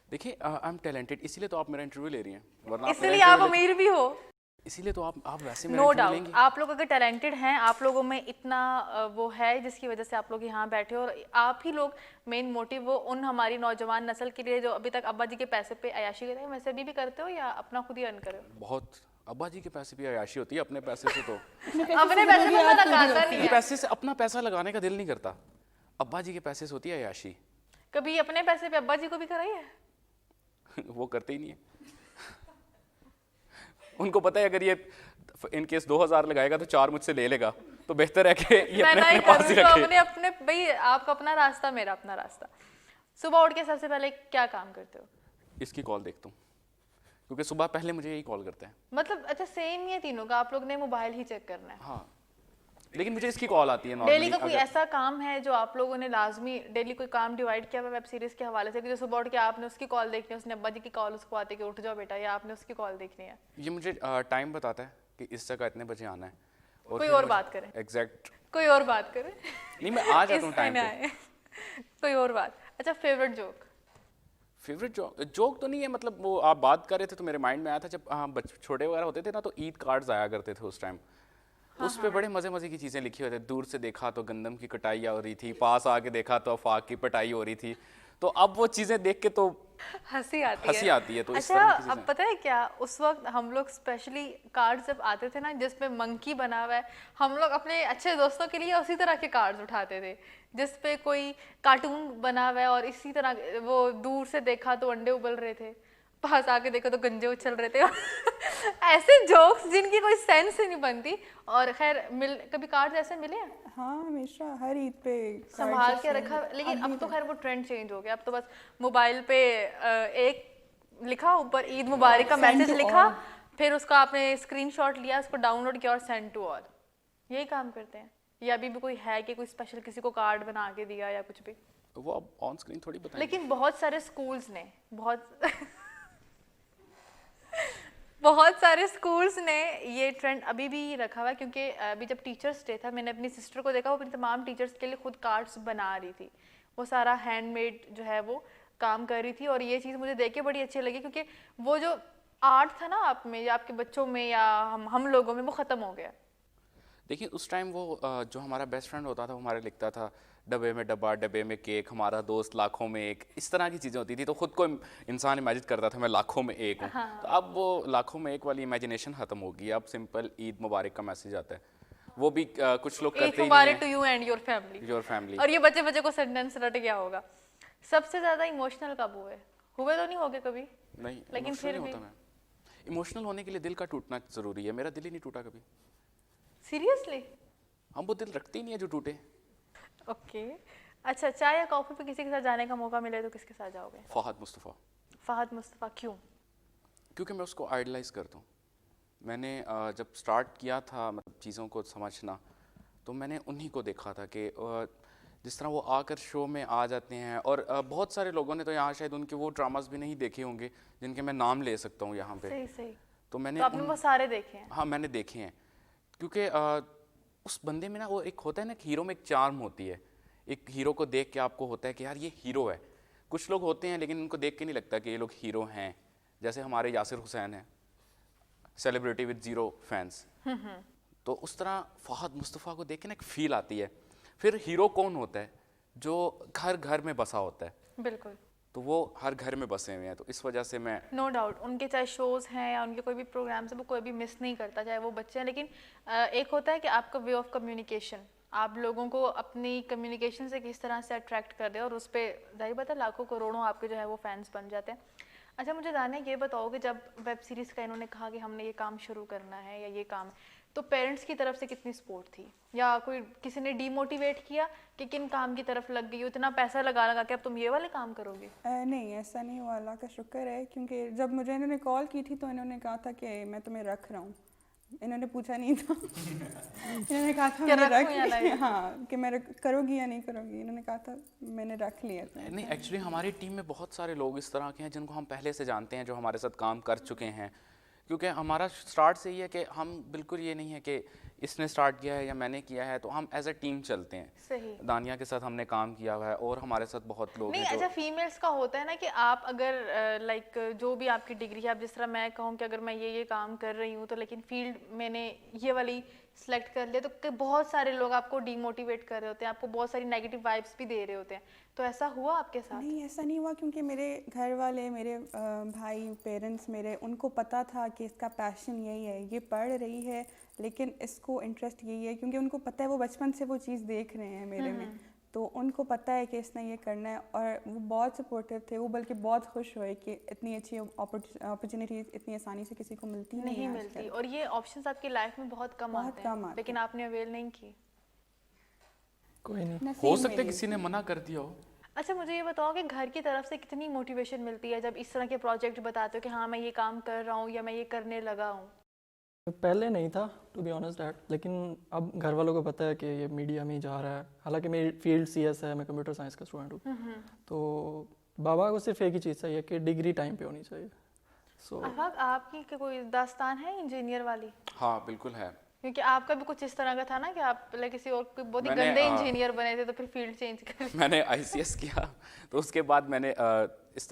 देखिए, आई एम टैलेंटेड, इसीलिए तो आप मेरा इंटरव्यू ले रही हैं, वरना आप मेरा इसलिए आप interview अमीर भी हो। इसीलिए तो आप वैसे मेरा नो इंटरव्यू डाउट, लेंगी। आप लोग अगर टैलेंटेड हैं, आप लोगों में इतना वो है जिसकी वजह से आप लोग यहाँ बैठे हो, और आप ही लोग मेन मोटिव वो उन हमारी नौजवान नस्ल के लिए जो अभी तक अब्बा जी के पैसे पे अयाशी करते हैं, वैसे अभी भी करते हो या अपना खुद ही अर्न करे हो? बहुत, अब्बा जी के पैसे भी अयाशी होती है, अपने पैसे से तो अपने पैसे पे मैं लगाता नहीं ये है। पैसे से अपना पैसा लगाने का दिल नहीं करता, अब्बा जी के पैसे से होती है अयाशी। कभी अपने पैसे पे अब्बा जी को भी कराई है? वो करते ही नहीं है। उनको पता है अगर ये इन केस 2000 लगाएगा तो 4 मुझसे ले लेगा, तो बेहतर है कि ये मैं अपने नहीं अपने पास ही करूँ तो रखे। अपने अपने, भाई आपका अपना रास्ता, मेरा अपना रास्ता। सुबह उठ के सबसे पहले क्या काम करते हो? इसकी कॉल देखता हूँ, क्योंकि सुबह पहले मुझे यही कॉल करते हैं। मतलब अच्छा, सेम ही है तीनों का, आप लोग ने मोबाइल ही चेक करना है? हाँ, लेकिन मुझे इसकी कॉल आती है डेली नॉर्मली। का कोई ऐसा काम है जो आप लोगों ने लाजमी डेली कोई काम डिवाइड किया हुआ वेब सीरीज के हवाले से कि जो सुबह उठ के आपने उसकी कॉल देखनी है, उसने अब्बा जी की कॉल उसको आती है कि उठ जाओ बेटा, या आपने उसकी कॉल देखनी है? ये मुझे टाइम बताता है कि इस जगह इतने बजे आना है, कोई और बात करे? एग्जैक्ट कोई और बात करे? नहीं, मैं आ जाता हूँ इस टाइम पे पे। आए। कोई और बात। अच्छा, फेवरेट जोक? फेवरेट जोक तो नहीं है, मतलब वो आप बात कर रहे थे तो मेरे माइंड में आया था, जब हाँ छोटे वगैरह होते थे ना तो ईद कार्ड्स आया करते थे उस टाइम। उस पे बड़े मजे मजे की चीजें लिखी हुई थी। दूर से देखा तो गंदम की कटाई हो रही थी, पास आके देखा तो अफाक की पटाई हो रही थी। तो अब वो चीजें देख के तो हंसी आती है। हंसी आती है। तो इस अच्छा, तरह की चीजें। अब पता है क्या, उस वक्त हम लोग स्पेशली कार्ड जब आते थे ना जिसपे मंकी बना हुआ है, हम लोग अपने अच्छे दोस्तों के लिए उसी तरह के कार्ड्स उठाते थे जिसपे कोई कार्टून बना हुआ है, और इसी तरह वो दूर से देखा तो अंडे उबल रहे थे, पास आके देखो तो गंजे उछल रहे थे। ऐसे जोक्स जिनकी कोई सेंस ही नहीं बनती। और खैर कभी कार्ड्स ऐसे मिले हैं? हाँ, हमेशा हर ईद पे cards संभाल के ऐसे रखा, लेकिन अभी अब तो तक। खैर वो ट्रेंड चेंज हो गया। अब तो बस मोबाइल पे एक लिखा, ऊपर ईद मुबारक का Send मैसेज to लिखा, all. फिर उसका आपने स्क्रीनशॉट लिया, उसको डाउनलोड किया और सेंड टू ऑल, यही काम करते हैं? या अभी भी कोई है कि कोई स्पेशल किसी को कार्ड बना के दिया या कुछ भी? वो अब ऑन स्क्रीन थोड़ी बताएंगे। लेकिन बहुत सारे स्कूल्स ने बहुत सारे स्कूल्स ने ये ट्रेंड अभी भी रखा हुआ है, क्योंकि अभी जब टीचर्स डे था मैंने अपनी सिस्टर को देखा, वो अपनी तमाम टीचर्स के लिए खुद कार्ड्स बना रही थी, वो सारा हैंडमेड जो है वो काम कर रही थी। और ये चीज़ मुझे देख के बड़ी अच्छी लगी, क्योंकि वो जो आर्ट था ना आप में या आपके बच्चों में या हम लोगों में, वो ख़त्म हो गया। देखिए उस टाइम वो जो हमारा बेस्ट फ्रेंड होता था वो हमारे लिखता था डब्बे में डब्बा, डब्बे में केक, हमारा दोस्त लाखों में एक, इस तरह की चीज़ें होती थी। तो खुद को इंसान इमेजिन करता था मैं लाखों में एक हूँ। हाँ। तो अब वो लाखों में एक वाली इमेजिनेशन ख़त्म हो गई। अब सिंपल ईद मुबारक का मैसेज आता है, वो भी कुछ लोग करते ही मुबारक टू नहीं you and your family. Your family. और ये बच्चे बच्चे को सेंटेंस रट गया होगा। सबसे ज़्यादा इमोशनल कब हुए तो नहीं हो गए कभी? नहीं, लेकिन emotional फिर नहीं भी होता मैं। इमोशनल होने के लिए दिल का टूटना ज़रूरी है। मेरा दिल ही नहीं टूटा कभी। सीरियसली? हम वो दिल रखते ही नहीं है जो टूटे। ओके। अच्छा, चाय या कॉफ़ी पे किसी के साथ जाने का मौका मिले तो किसके साथ जाओगे? फहद मुस्तफ़ा। फहद मुस्तफ़ा, क्यों? क्योंकि मैं उसको आइडलाइज़ करता हूँ। मैंने जब स्टार्ट किया था मतलब चीज़ों को समझना, तो मैंने उन्हीं को देखा था कि जिस तरह वो आकर शो में आ जाते हैं। और बहुत सारे लोगों ने तो यहाँ शायद उनके वो ड्रामास भी नहीं देखे होंगे जिनके मैं नाम ले सकता हूँ यहाँ पे। सही सही। तो मैंने तो आपने वो सारे देखे हैं? हाँ मैंने देखे हैं। क्योंकि उस बंदे में ना वो एक होता है ना, एक हीरो में एक चार्म होती है। एक हीरो को देख के आपको होता है कि यार ये हीरो है। कुछ लोग होते हैं लेकिन उनको देख के नहीं लगता कि ये लोग हीरो हैं। जैसे हमारे यासिर हुसैन हैं, सेलिब्रिटी विद ज़ीरो फैंस। तो उस तरह फहद मुस्तफ़ा को देख के ना एक फील आती है। फिर हीरो कौन होता है? जो घर घर में बसा होता है। बिल्कुल। तो वो हर घर में बसे हुए हैं, तो इस वजह से मैं नो डाउट उनके चाहे शोज़ हैं या उनके कोई भी प्रोग्राम्स हैं वो कोई भी मिस नहीं करता, चाहे वो बच्चे हैं। लेकिन एक होता है कि आपका वे ऑफ कम्युनिकेशन, आप लोगों को अपनी कम्युनिकेशन से किस तरह से अट्रैक्ट कर रहे हो, और उस पर जाहिर बात है लाखों करोड़ों आपके जो है वो फैंस बन जाते हैं। अच्छा, मुझे दानिया ये बताओ कि जब वेब सीरीज़ का इन्होंने कहा कि हमने ये काम शुरू करना है या ये काम, तो पेरेंट्स की तरफ से कितनी सपोर्ट थी, या कोई किसी ने डीमोटिवेट किया कि किन काम की तरफ लग गई हो, इतना पैसा लगा के अब तुम ये वाले काम करोगे? नहीं, ऐसा नहीं हुआ, अल्लाह का शुक्र है। क्योंकि जब मुझे इन्होंने कॉल की थी तो इन्होंने कहा था कि मैं तुम्हें रख रहा हूँ। इन्होंने पूछा नहीं था इन्होंने कहा था मैंने रख लिया। हाँ, कि मैं करोगी या नहीं करोगी, इन्होंने कहा था मैंने रख लिया था। नहीं, एक्चुअली हमारी टीम में बहुत सारे लोग इस तरह के हैं जिनको हम पहले से जानते हैं, जो हमारे साथ काम कर चुके हैं। क्योंकि हमारा स्टार्ट से ही है कि हम बिल्कुल ये नहीं है कि इसने स्टार्ट किया है या मैंने किया है, तो हम एज अ टीम चलते हैं। सही। दानिया के साथ हमने काम किया हुआ है और हमारे साथ बहुत लोग नहीं, हैं अच्छा फीमेल्स का होता है ना कि आप अगर लाइक जो भी आपकी डिग्री है, आप जिस तरह मैं कहूँ कि अगर मैं ये काम कर रही हूँ तो लेकिन फील्ड मैंने ये वाली सेलेक्ट कर लिया, तो बहुत सारे लोग आपको डीमोटिवेट कर रहे होते हैं, आपको बहुत सारी नेगेटिव वाइब्स भी दे रहे होते हैं। तो ऐसा हुआ आपके साथ? नहीं, ऐसा नहीं हुआ, क्योंकि मेरे घर वाले, मेरे भाई, पेरेंट्स मेरे, उनको पता था कि इसका पैशन यही है, ये पढ़ रही है लेकिन इसको इंटरेस्ट यही है। क्योंकि उनको पता है, वो बचपन से वो चीज़ देख रहे हैं मेरे में, तो उनको पता है कि इसने ये करना है। और वो बहुत सपोर्टिव थे, वो बल्कि बहुत खुश हुए कि इतनी अच्छी अपॉर्चुनिटी इतनी आसानी से किसी को मिलती नहीं मिलती, और ये ऑप्शंस आपकी लाइफ में बहुत कम आते हैं, लेकिन आपने अवेल नहीं की। कोई नहीं, हो सकता है किसी ने मना कर दिया हो। अच्छा, मुझे ये बताओ कि घर की तरफ से कितनी मोटिवेशन मिलती है जब इस तरह के प्रोजेक्ट बताते हो कि हाँ मैं ये काम कर रहा हूँ या मैं ये करने लगा हूँ? पहले नहीं था टू बी ऑनेस्ट डैट, लेकिन अब घर वालों को पता है कि ये मीडिया में ही जा रहा है। हालांकि मेरी फील्ड सीएस है, मैं कंप्यूटर साइंस का स्टूडेंट हूँ। तो बाबा को सिर्फ एक ही चीज़ चाहिए कि डिग्री टाइम पे होनी चाहिए। सो आपकी कोई दास्तान है इंजीनियर वाली? हाँ बिल्कुल है। क्योंकि आपका भी कुछ इस तरह का था ना कि आप पहले किसी और कोई बहुत ही गंदे इंजीनियर बने थे, तो फिर फील्ड चेंज कर मैंने आईसीएस किया, तो उसके बाद मैंने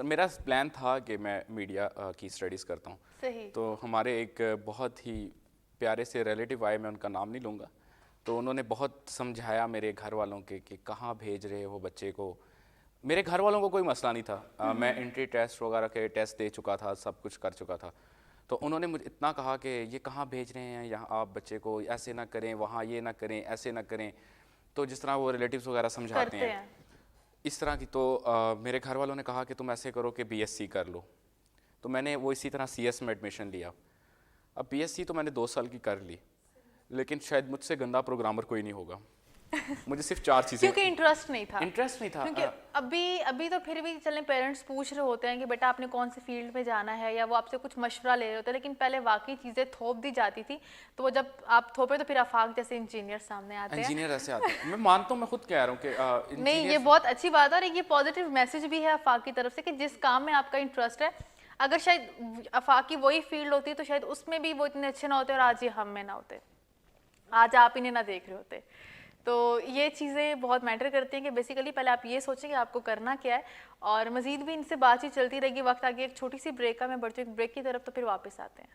मेरा प्लान था कि मैं मीडिया की स्टडीज़ करता हूँ। सही। तो हमारे एक बहुत ही प्यारे से रिलेटिव आए, मैं उनका नाम नहीं लूँगा, तो उन्होंने बहुत समझाया मेरे घर वालों के कि कहाँ भेज रहे हो बच्चे को। मेरे घर वालों को कोई मसला नहीं था, मैं एंट्री टेस्ट वगैरह के टेस्ट दे चुका था, सब कुछ कर चुका था। तो उन्होंने मुझे इतना कहा कि ये कहाँ भेज रहे हैं, यहाँ आप बच्चे को ऐसे ना करें, वहाँ ये ना करें, ऐसे ना करें। तो जिस तरह वो रिलेटिव्स वगैरह समझाते हैं इस तरह की, तो मेरे घर वालों ने कहा कि तुम ऐसे करो कि बीएससी कर लो। तो मैंने वो इसी तरह सीएस में एडमिशन लिया। अब बीएससी तो मैंने 2 साल की कर ली, लेकिन शायद मुझसे गंदा प्रोग्रामर कोई नहीं होगा। मुझे सिर्फ 4 चीज़ें, क्योंकि इंटरेस्ट नहीं था। इंटरेस्ट नहीं था। क्योंकि अभी तो फिर भी चलें पेरेंट्स पूछ रहे होते हैं कि बेटा आपने कौन से फील्ड में जाना है, या वो आपसे कुछ मशवरा ले रहे होते हैं, लेकिन पहले वाकई चीज़ें थोप दी जाती थी, तो वो जब आप थोपे तो फिर आफाक जैसे इंजीनियर सामने आते हैं। इंजीनियर ऐसे आते हैं, मैं मानता हूँ, मैं खुद कह रहा हूँ कि नहीं, ये बहुत अच्छी बात है और ये पॉजिटिव मैसेज भी है आफाक की तरफ से कि जिस काम में आपका इंटरेस्ट है, अगर शायद आफाक की वही फील्ड होती तो शायद उसमें भी वो इतने अच्छे ना होते और आज ये हम में ना होते, आज आप इन्हें ना देख रहे होते। तो ये चीज़ें बहुत मैटर करती हैं कि बेसिकली पहले आप ये सोचें कि आपको करना क्या है, और मज़ीद भी इनसे बातचीत चलती रहेगी। वक्त आगे एक छोटी सी ब्रेक का, मैं बढ़ती हूँ एक ब्रेक की तरफ, तो फिर वापस आते हैं।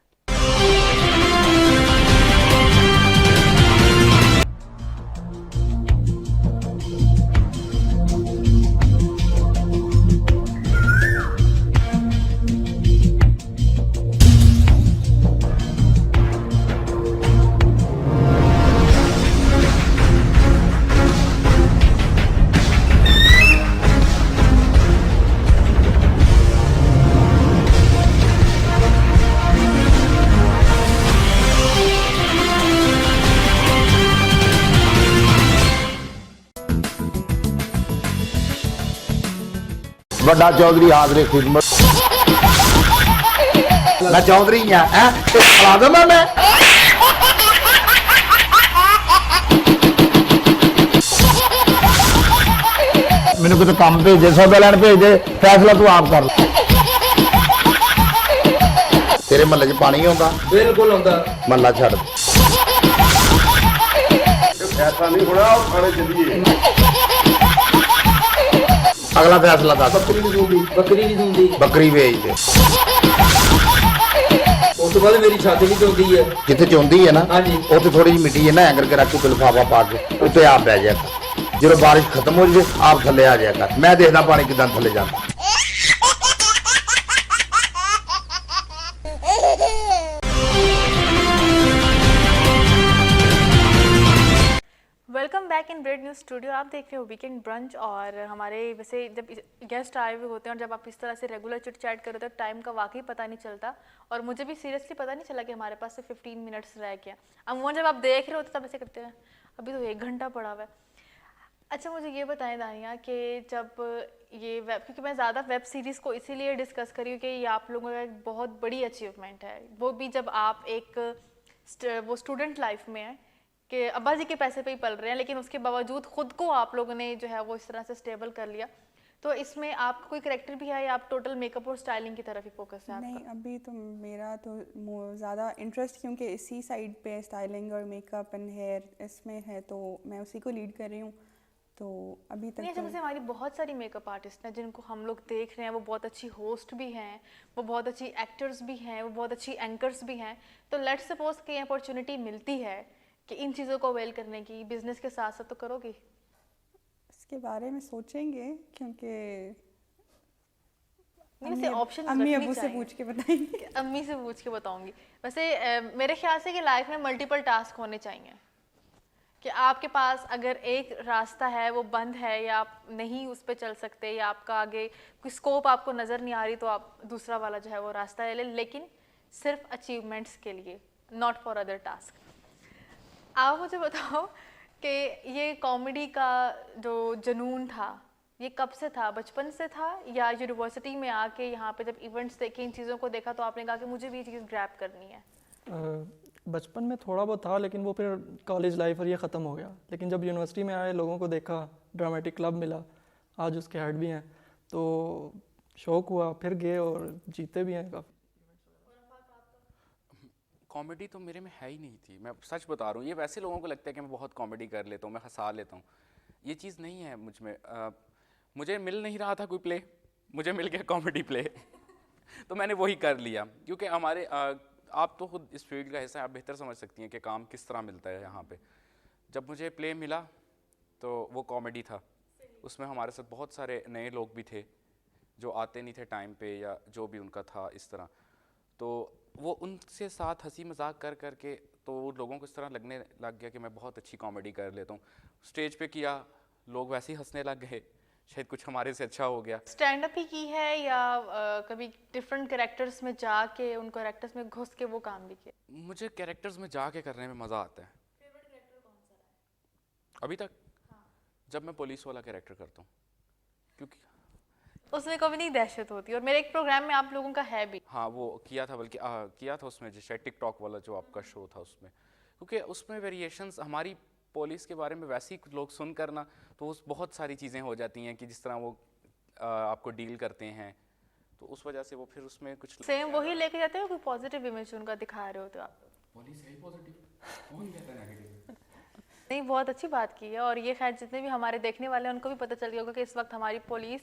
ਵੱਡਾ ਚੌਧਰੀ ਹਾਜ਼ਰੇ ਖਿਦਮਤ ਮੈਂ ਚੌਧਰੀ ਆ ਹੈ ਖਲਾ ਦਵਾਂ ਮੈਂ ਮੈਨੂੰ ਕਿਤੇ ਕੰਮ ਭੇਜੇ ਸੌਦਾ ਲੈਣ ਭੇਜੇ ਫੈਸਲਾ ਤੂੰ ਆਪ ਕਰ ਲੈ ਤੇਰੇ ਮਹੱਲੇ 'ਚ ਪਾਣੀ ਆਉਂਦਾ ਬਿਲਕੁਲ ਆਉਂਦਾ ਮਹੱਲਾ ਛੱਡ ਫੈਸਲਾ ਨਹੀਂ ਹੋਣਾ ਉਹ ਖਾਣੇ ਚੱਲੀਏ ਅਗਲਾ ਫੈਸਲਾ ਦੱਸ ਬੱਕਰੀ ਨਹੀਂ ਸੁਣਦੀ ਬੱਕਰੀ ਵੇਚ ਦੇ ਉਸ ਤੋਂ ਬਾਅਦ ਮੇਰੀ ਛਾਤੀ ਵੀ ਚੋਂਦੀ ਹੈ ਜਿੱਥੇ ਚੋਂਦੀ ਹੈ ਨਾ ਹਾਂਜੀ ਉੱਥੇ ਥੋੜੀ ਜਿਹੀ ਮਿੱਟੀ ਹੈ ਨਾ ਐਂ ਕਰਕੇ ਰੱਖ ਕੇ ਲਿਫਾਫਾ ਪਾ ਕੇ ਉੱਤੇ ਆਪ ਬਹਿ ਜਾ ਜਦੋਂ ਬਾਰਿਸ਼ ਖਤਮ ਹੋ ਜਾਵੇ ਆਪ ਥੱਲੇ ਆ ਜਾਇਆ ਕਰ ਮੈਂ ਦੇਖਦਾ ਪਾਣੀ ਕਿਦਾਂ ਥੱਲੇ ਜਾਂਦਾ welcome back in bread news studio. आप देख रहे हो वीकेंड ब्रंच, और हमारे वैसे जब गेस्ट आए हुए होते हैं और जब आप इस तरह से रेगुलर चिट चैट कर रहे हो तो टाइम का वाकई पता नहीं चलता, और मुझे भी सीरियसली पता नहीं चला कि हमारे पास से 15 मिनट्स रह गया। अमूमन जब आप देख रहे होते तब ऐसे करते हैं, अभी तो 1 घंटा पड़ा हुआ है। अच्छा, मुझे ये बताएं दानिया कि जब ये वेब, क्योंकि मैं ज़्यादा वेब सीरीज़ को इसीलिए डिस्कस करी हूँ कि ये आप लोगों का एक बहुत बड़ी अचीवमेंट है, वो भी जब आप एक वो स्टूडेंट लाइफ में है कि अब्बा जी के पैसे पे ही पल रहे हैं, लेकिन उसके बावजूद खुद को आप लोगों ने जो है वो इस तरह से स्टेबल कर लिया। तो इसमें आपका कोई करेक्टर भी है या आप टोटल मेकअप और स्टाइलिंग की तरफ ही फोकस है आपका? नहीं, अभी तो मेरा तो ज़्यादा इंटरेस्ट क्योंकि इसी साइड पे स्टाइलिंग और मेकअप एंड हेयर इसमें है, तो मैं उसी को लीड कर रही हूँ। तो अभी तक नहीं, जैसे हमारी बहुत सारी मेकअप आर्टिस्ट हैं जिनको हम लोग देख रहे हैं, वो बहुत अच्छी होस्ट भी हैं, वो बहुत अच्छी एक्टर्स भी हैं, वो बहुत अच्छी एंकर्स भी हैं। तो लेट्स सपोज कि अपॉर्चुनिटी मिलती है कि इन चीज़ों को अवेल करने की, बिजनेस के साथ साथ, तो करोगी? इसके बारे में सोचेंगे क्योंकि ऑप्शन अम्मी अबू से पूछ के बताएंगे। अम्मी से पूछ के बताऊंगी। वैसे मेरे ख्याल से कि लाइफ में मल्टीपल टास्क होने चाहिए, कि आपके पास अगर एक रास्ता है वो बंद है या आप नहीं उस पर चल सकते, या आपका आगे कोई स्कोप आपको नज़र नहीं आ रही, तो आप दूसरा वाला जो है वो रास्ता ले लें, लेकिन सिर्फ अचीवमेंट्स के लिए, नॉट फॉर अदर टास्क। आप मुझे बताओ कि ये कॉमेडी का जो जुनून था ये कब से था? बचपन से था या यूनिवर्सिटी में आके यहाँ पे जब इवेंट्स देखे, इन चीज़ों को देखा, तो आपने कहा कि मुझे भी ये चीज़ ग्रैब करनी है? बचपन में थोड़ा बहुत था, लेकिन वो फिर कॉलेज लाइफ और ये ख़त्म हो गया। लेकिन जब यूनिवर्सिटी में आए, लोगों को देखा, ड्रामेटिक क्लब मिला, आज उसके हेड भी हैं, तो शौक़ हुआ, फिर गए और जीते भी हैं काफ़ी। कॉमेडी तो मेरे में है ही नहीं थी, मैं सच बता रहा हूँ। ये वैसे लोगों को लगता है कि मैं बहुत कॉमेडी कर लेता हूँ, मैं हंसा लेता हूँ, ये चीज़ नहीं है मुझ में। मुझे मिल नहीं रहा था कोई प्ले, मुझे मिल गया कॉमेडी प्ले तो मैंने वही कर लिया। क्योंकि हमारे आप तो खुद इस फील्ड का हिस्सा है, आप बेहतर समझ सकती हैं कि काम किस तरह मिलता है यहाँ पे। जब मुझे प्ले मिला तो वो कॉमेडी था, उसमें हमारे साथ बहुत सारे नए लोग भी थे जो आते नहीं थे टाइम पे, या जो भी उनका था इस तरह, तो वो उनसे साथ हंसी मजाक कर कर के तो लोगों को इस तरह लगने लग गया कि मैं बहुत अच्छी कॉमेडी कर लेता हूँ। स्टेज पे किया, लोग वैसे ही हंसने लग गए, शायद कुछ हमारे से अच्छा हो गया। स्टैंड अप ही की है या कभी डिफरेंट कैरेक्टर्स में जाके उन कैरेक्टर्स में घुस के वो काम भी किया? मुझे कैरेक्टर्स में जाके करने में मज़ा आता है। अभी तक जब मैं पुलिस वाला कैरेक्टर करता हूँ, क्योंकि उसमें कभी नहीं दहशत होती, और मेरे एक प्रोग्राम में आप लोगों का है भी। हाँ वो किया था, बल्कि किया था उसमें, जैसे टिकटॉक वाला जो आपका शो था उसमें, क्योंकि उसमें वेरिएशंस हमारी पुलिस के बारे में वैसे ही लोग सुन करना, तो उस बहुत सारी चीज़ें हो जाती हैं कि जिस तरह वो आपको डील करते हैं, तो उस वजह से वो फिर उसमें कुछ सेम वही लेके जाते हो, कोई पॉजिटिव इमेज उनका दिखा रहे होते हो आप? पुलिस है पॉजिटिव, कौन कहता है नेगेटिव? नहीं, बहुत अच्छी बात की है, और ये खैर जितने भी हमारे देखने वाले हैं उनको भी पता चल गया होगा कि इस वक्त हमारी पुलिस,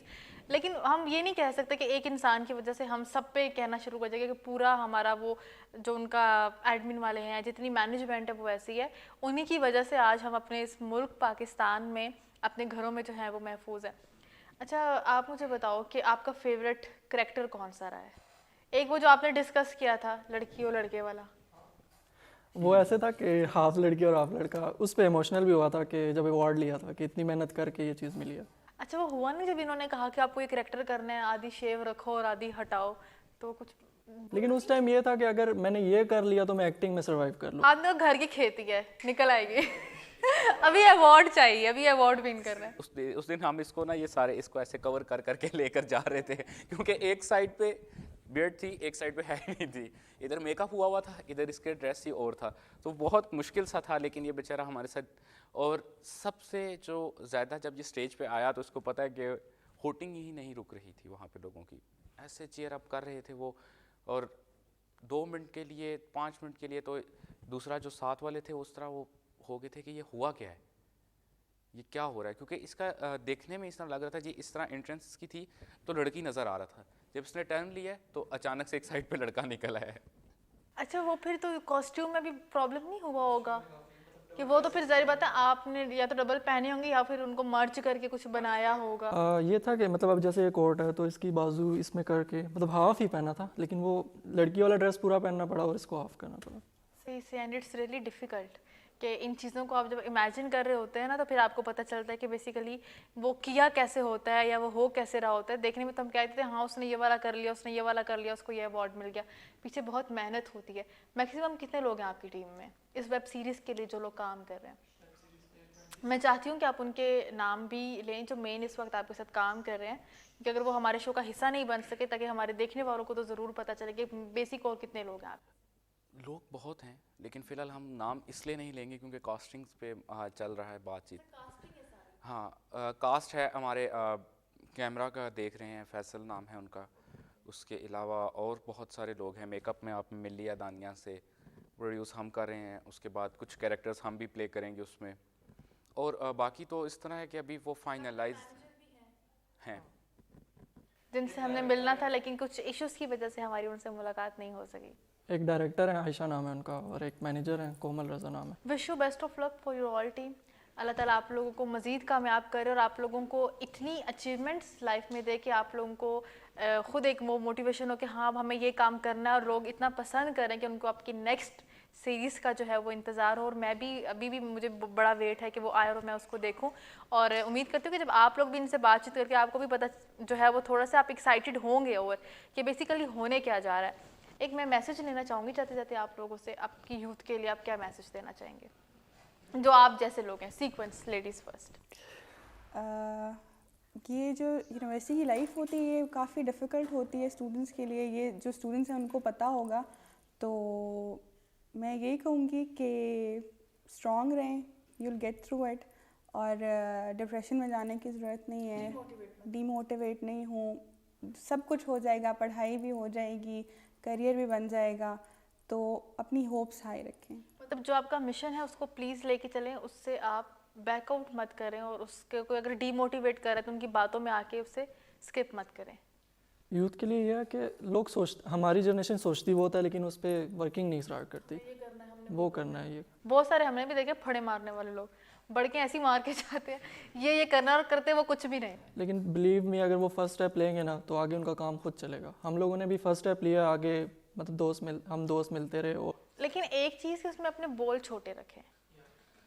लेकिन हम ये नहीं कह सकते कि एक इंसान की वजह से हम सब पे कहना शुरू कर देंगे कि पूरा हमारा वो जो उनका एडमिन वाले हैं, जितनी मैनेजमेंट है वो ऐसी है, उन्हीं की वजह से आज हम अपने इस मुल्क पाकिस्तान में अपने घरों में जो है वो महफूज है। अच्छा, आप मुझे बताओ कि आपका फेवरेट करेक्टर कौन सा रहा है? एक वो जो आपने डिस्कस किया था लड़की और लड़के वाला। वो ऐसे था कि हाफ लड़की और हाफ लड़का, उस पर इमोशनल भी हुआ था कि जब अवार्ड लिया था कि इतनी मेहनत करके ये चीज़ मिली है। अच्छा, वो हुआ नहीं जब इन्होंने कहा कि आपको ये करेक्टर करना है, आधी शेव रखो और आधी हटाओ, तो कुछ? लेकिन उस टाइम ये था कि अगर मैंने ये कर लिया तो मैं एक्टिंग में सर्वाइव कर लूँ। आपने तो घर की खेती है, निकल आएगी। अभी अवार्ड चाहिए, अभी अवार्ड विन करना है। उस दिन हम इसको ना, ये सारे इसको ऐसे कवर कर करके लेकर जा रहे थे, क्योंकि एक साइड पे बियर्ड थी, एक साइड पे है नहीं थी, इधर मेकअप हुआ हुआ था, इधर इसके ड्रेस ही और था, तो बहुत मुश्किल सा था। लेकिन ये बेचारा हमारे साथ, और सबसे जो ज़्यादा जब ये स्टेज पे आया तो उसको पता है कि होटिंग ही नहीं रुक रही थी वहाँ पे, लोगों की ऐसे चीयर अप कर रहे थे वो, और 2 मिनट के लिए 5 मिनट के लिए तो दूसरा जो साथ वाले थे उस तरह वो हो गए थे कि ये हुआ क्या है, ये क्या हो रहा है, क्योंकि इसका देखने में इस तरह लग रहा था जी, इस तरह एंट्रेंस की थी तो लड़की नज़र आ रहा था, जब इसने टर्न लिया तो अचानक से एक साइड पे लड़का निकल आया है। अच्छा, वो फिर तो कॉस्ट्यूम में भी प्रॉब्लम नहीं हुआ होगा कि वो तो फिर जाहिर बात है आपने या तो डबल पहने होंगे या फिर उनको मर्ज करके कुछ बनाया होगा? ये था कि मतलब अब जैसे एक कोट है तो इसकी बाजू इसमें करके मतलब हाफ ही पहना था, लेकिन वो लड़की वाला ड्रेस पूरा पहनना पड़ा और इसको हाफ करना पड़ा। सही से, एंड इट्स रियली डिफ़िकल्ट कि इन चीज़ों को आप जब इमेजिन कर रहे होते हैं ना, तो फिर आपको पता चलता है कि बेसिकली वो किया कैसे होता है या वो हो कैसे रहा होता है। देखने में तो हम कहते हैं हाँ उसने ये वाला कर लिया, उसने ये वाला कर लिया, उसको ये अवार्ड मिल गया, पीछे बहुत मेहनत होती है। मैक्सिमम कितने लोग हैं आपकी टीम में इस वेब सीरीज़ के लिए जो लोग काम कर रहे हैं? मैं चाहती हूँ कि आप उनके नाम भी लें जो मेन इस वक्त आपके साथ काम कर रहे हैं, क्योंकि अगर वो हमारे शो का हिस्सा नहीं बन सके, ताकि हमारे देखने वालों को तो ज़रूर पता चले कि बेसिक और कितने लोग हैं आप। लोग बहुत हैं, लेकिन फ़िलहाल हम नाम इसलिए नहीं लेंगे क्योंकि कास्टिंग्स पे चल रहा है बातचीत। हाँ, कास्ट है हमारे, कैमरा का देख रहे हैं, फैसल नाम है उनका, उसके अलावा और बहुत सारे लोग हैं। मेकअप में आप मिल लिया दानिया से, प्रोड्यूस हम कर रहे हैं, उसके बाद कुछ कैरेक्टर्स हम भी प्ले करेंगे उसमें, और बाकी तो इस तरह है कि अभी वो फाइनलाइज हैं जिनसे हमने मिलना था, लेकिन कुछ इश्यूज़ की वजह से हमारी उनसे मुलाकात नहीं हो सकी। एक डायरेक्टर है आयशा नाम है उनका, और एक मैनेजर है कोमल रजा नाम है। Wish you best of luck for your all team. अल्लाह ताला आप लोगों को मज़ीद कामयाब करे और आप लोगों को इतनी अचीवमेंट्स लाइफ में दे कि आप लोगों को ख़ुद एक वो मोटिवेशन हो कि हाँ अब हमें ये काम करना है, और लोग इतना पसंद करें कि उनको आपकी नेक्स्ट सीरीज़ का जो है वो इंतज़ार हो। और मैं भी अभी भी मुझे बड़ा वेट है कि वो आए और मैं उसको देखूं, और उम्मीद करती हूँ कि जब आप लोग भी इनसे बातचीत करके आपको भी पता जो है वो थोड़ा सा आप एक्साइटेड होंगे और कि बेसिकली होने क्या जा रहा है। एक मैं मैसेज लेना चाहूँगी जाते जाते आप लोगों से, आपकी यूथ के लिए आप क्या मैसेज देना चाहेंगे जो आप जैसे लोग हैं? Sequence, ladies first. ये जो यूनिवर्सिटी की लाइफ होती है ये काफ़ी डिफ़िकल्ट होती है स्टूडेंट्स के लिए, ये जो स्टूडेंट्स हैं उनको पता होगा। तो मैं यही कहूँगी कि स्ट्रॉन्ग रहें, you will get through it, और डिप्रेशन में जाने की ज़रूरत नहीं है, डीमोटिवेट नहीं हो, सब कुछ हो जाएगा, पढ़ाई भी हो जाएगी, करियर भी बन जाएगा, तो अपनी होप्स हाई रखें। मतलब जो आपका मिशन है उसको प्लीज़ लेके चलें, उससे आप बैकआउट मत करें, और उसके कोई अगर डीमोटिवेट करे तो उनकी बातों में आके उससे स्किप मत करें। यूथ के लिए यह है कि लोग हमारी जनरेशन सोचती बहुत है लेकिन उस पर वर्किंग नहीं स्टार्ट करती, वो करना है। ये बहुत सारे हमने भी देखे फड़े मारने वाले लोग, बढ़ के ऐसी मार के जाते हैं, ये करना और करते वो कुछ भी नहीं। लेकिन बिलीव मी अगर वो फर्स्ट स्टेप लेंगे ना तो आगे उनका काम खुद चलेगा। हम लोगों ने भी फर्स्ट स्टेप लिया, आगे मतलब हम दोस्त मिलते रहे। और लेकिन एक चीज़ कि उसमें अपने बोल छोटे रखें,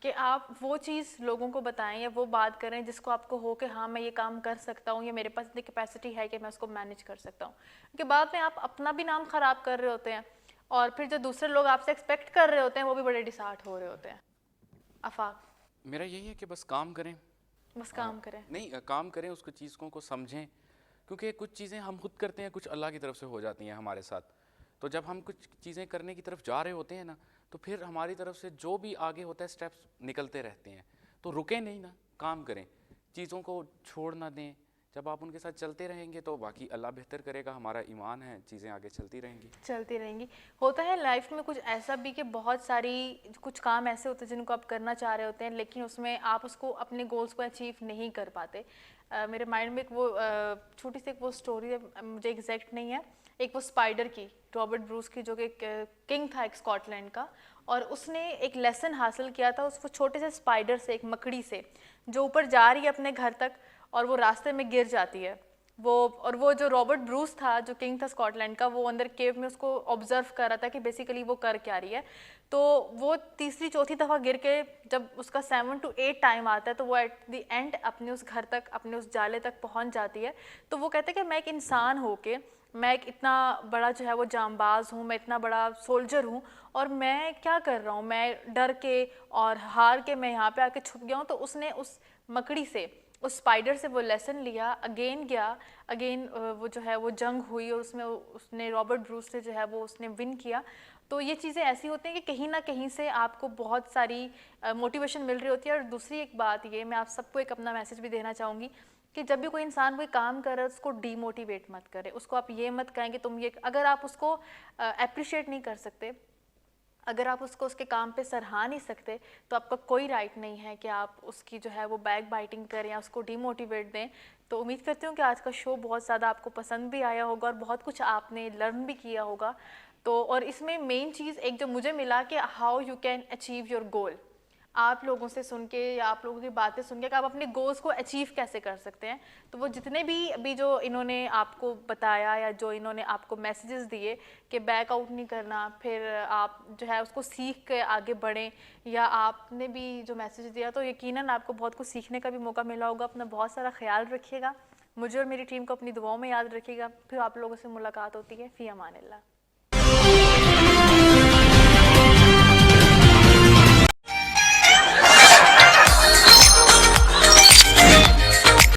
कि आप वो चीज़ लोगों को बताएं या वो बात करें जिसको आपको हो कि हाँ मैं ये काम कर सकता हूँ, या मेरे पास इतनी कैपेसिटी है कि मैं उसको मैनेज कर सकता हूँ। क्योंकि बाद में आप अपना भी नाम ख़राब कर रहे होते हैं, और फिर जो दूसरे लोग आपसे एक्सपेक्ट कर रहे होते हैं वो भी बड़े डिसहार्ट हो रहे होते हैं। आफाक। मेरा यही है कि बस काम करें, बस काम करें। नहीं काम करें, उसको चीज़ों को समझें, क्योंकि कुछ चीज़ें हम खुद करते हैं, कुछ अल्लाह की तरफ से हो जाती हैं हमारे साथ। तो जब हम कुछ चीज़ें करने की तरफ जा रहे होते हैं ना, तो फिर हमारी तरफ से जो भी आगे होता है स्टेप्स निकलते रहते हैं। तो रुकें नहीं ना, काम करें, चीज़ों को छोड़ ना दें। जब आप उनके साथ चलते रहेंगे तो बाकी अल्लाह बेहतर करेगा, हमारा ईमान है, चीज़ें आगे चलती रहेंगी। चलती रहेंगी। होता है लाइफ में कुछ ऐसा भी कि बहुत सारी कुछ काम ऐसे होते हैं जिनको आप करना चाह रहे होते हैं, लेकिन उसमें आप उसको अपने गोल्स को अचीव नहीं कर पाते। मेरे माइंड में एक वो छोटी सी एक वो स्टोरी है, मुझे एग्जैक्ट नहीं है, एक वो स्पाइडर की, रॉबर्ट ब्रूस की, जो कि किंग था एक स्कॉटलैंड का, और उसने एक लेसन हासिल किया था उस वो छोटे से स्पाइडर से, एक मकड़ी से, जो ऊपर जा रही है अपने घर तक और वो रास्ते में गिर जाती है। वो जो रॉबर्ट ब्रूस था, जो किंग था स्कॉटलैंड का, वो अंदर केव में उसको ऑब्जर्व कर रहा था कि बेसिकली वो कर क्या रही है। तो वो तीसरी चौथी दफ़ा गिर के जब उसका 7 to 8 टाइम आता है, तो वो एट द एंड अपने उस घर तक, अपने उस जाले तक पहुंच जाती है। तो वो कहते हैं कि मैं एक इंसान होके, मैं एक इतना बड़ा जो है वो जांबाज हूँ, मैं इतना बड़ा सोल्जर हूँ, और मैं क्या कर रहा हूँ, मैं डर के और हार के मैं यहाँ पे आके छुप गया हूँ। तो उसने उस मकड़ी से, उस स्पाइडर से वो लेसन लिया, अगेन गया, अगेन वो जो है वो जंग हुई और उसमें उसने रॉबर्ट ब्रूस से जो है वो उसने विन किया। तो ये चीज़ें ऐसी होती हैं कि कहीं ना कहीं से आपको बहुत सारी मोटिवेशन मिल रही होती है। और दूसरी एक बात ये, मैं आप सबको एक अपना मैसेज भी देना चाहूँगी कि जब भी कोई इंसान कोई काम कर रहा है उसको डीमोटिवेट मत करें। उसको आप ये मत कहें कि तुम ये, अगर आप उसको अप्रिशिएट नहीं कर सकते, अगर आप उसको उसके काम पे सराहा नहीं सकते, तो आपका कोई राइट नहीं है कि आप उसकी जो है वो बैक बाइटिंग करें या उसको डीमोटिवेट दें। तो उम्मीद करती हूँ कि आज का शो बहुत ज़्यादा आपको पसंद भी आया होगा और बहुत कुछ आपने लर्न भी किया होगा। तो और इसमें मेन चीज़ एक जो मुझे मिला कि how you can achieve your goal, आप लोगों से सुन के या आप लोगों की बातें सुन के कि आप अपने गोल्स को अचीव कैसे कर सकते हैं। तो वो जितने भी अभी जो इन्होंने आपको बताया या जो इन्होंने आपको मैसेजेस दिए कि बैक आउट नहीं करना, फिर आप जो है उसको सीख के आगे बढ़ें, या आपने भी जो मैसेज दिया, तो यकीनन आपको बहुत कुछ सीखने का भी मौका मिला होगा। अपना बहुत सारा ख्याल रखिएगा, मुझे और मेरी टीम को अपनी दुआओं में याद रखिएगा। फिर आप लोगों से मुलाकात होती है। फ़ी अमान अल्लाह।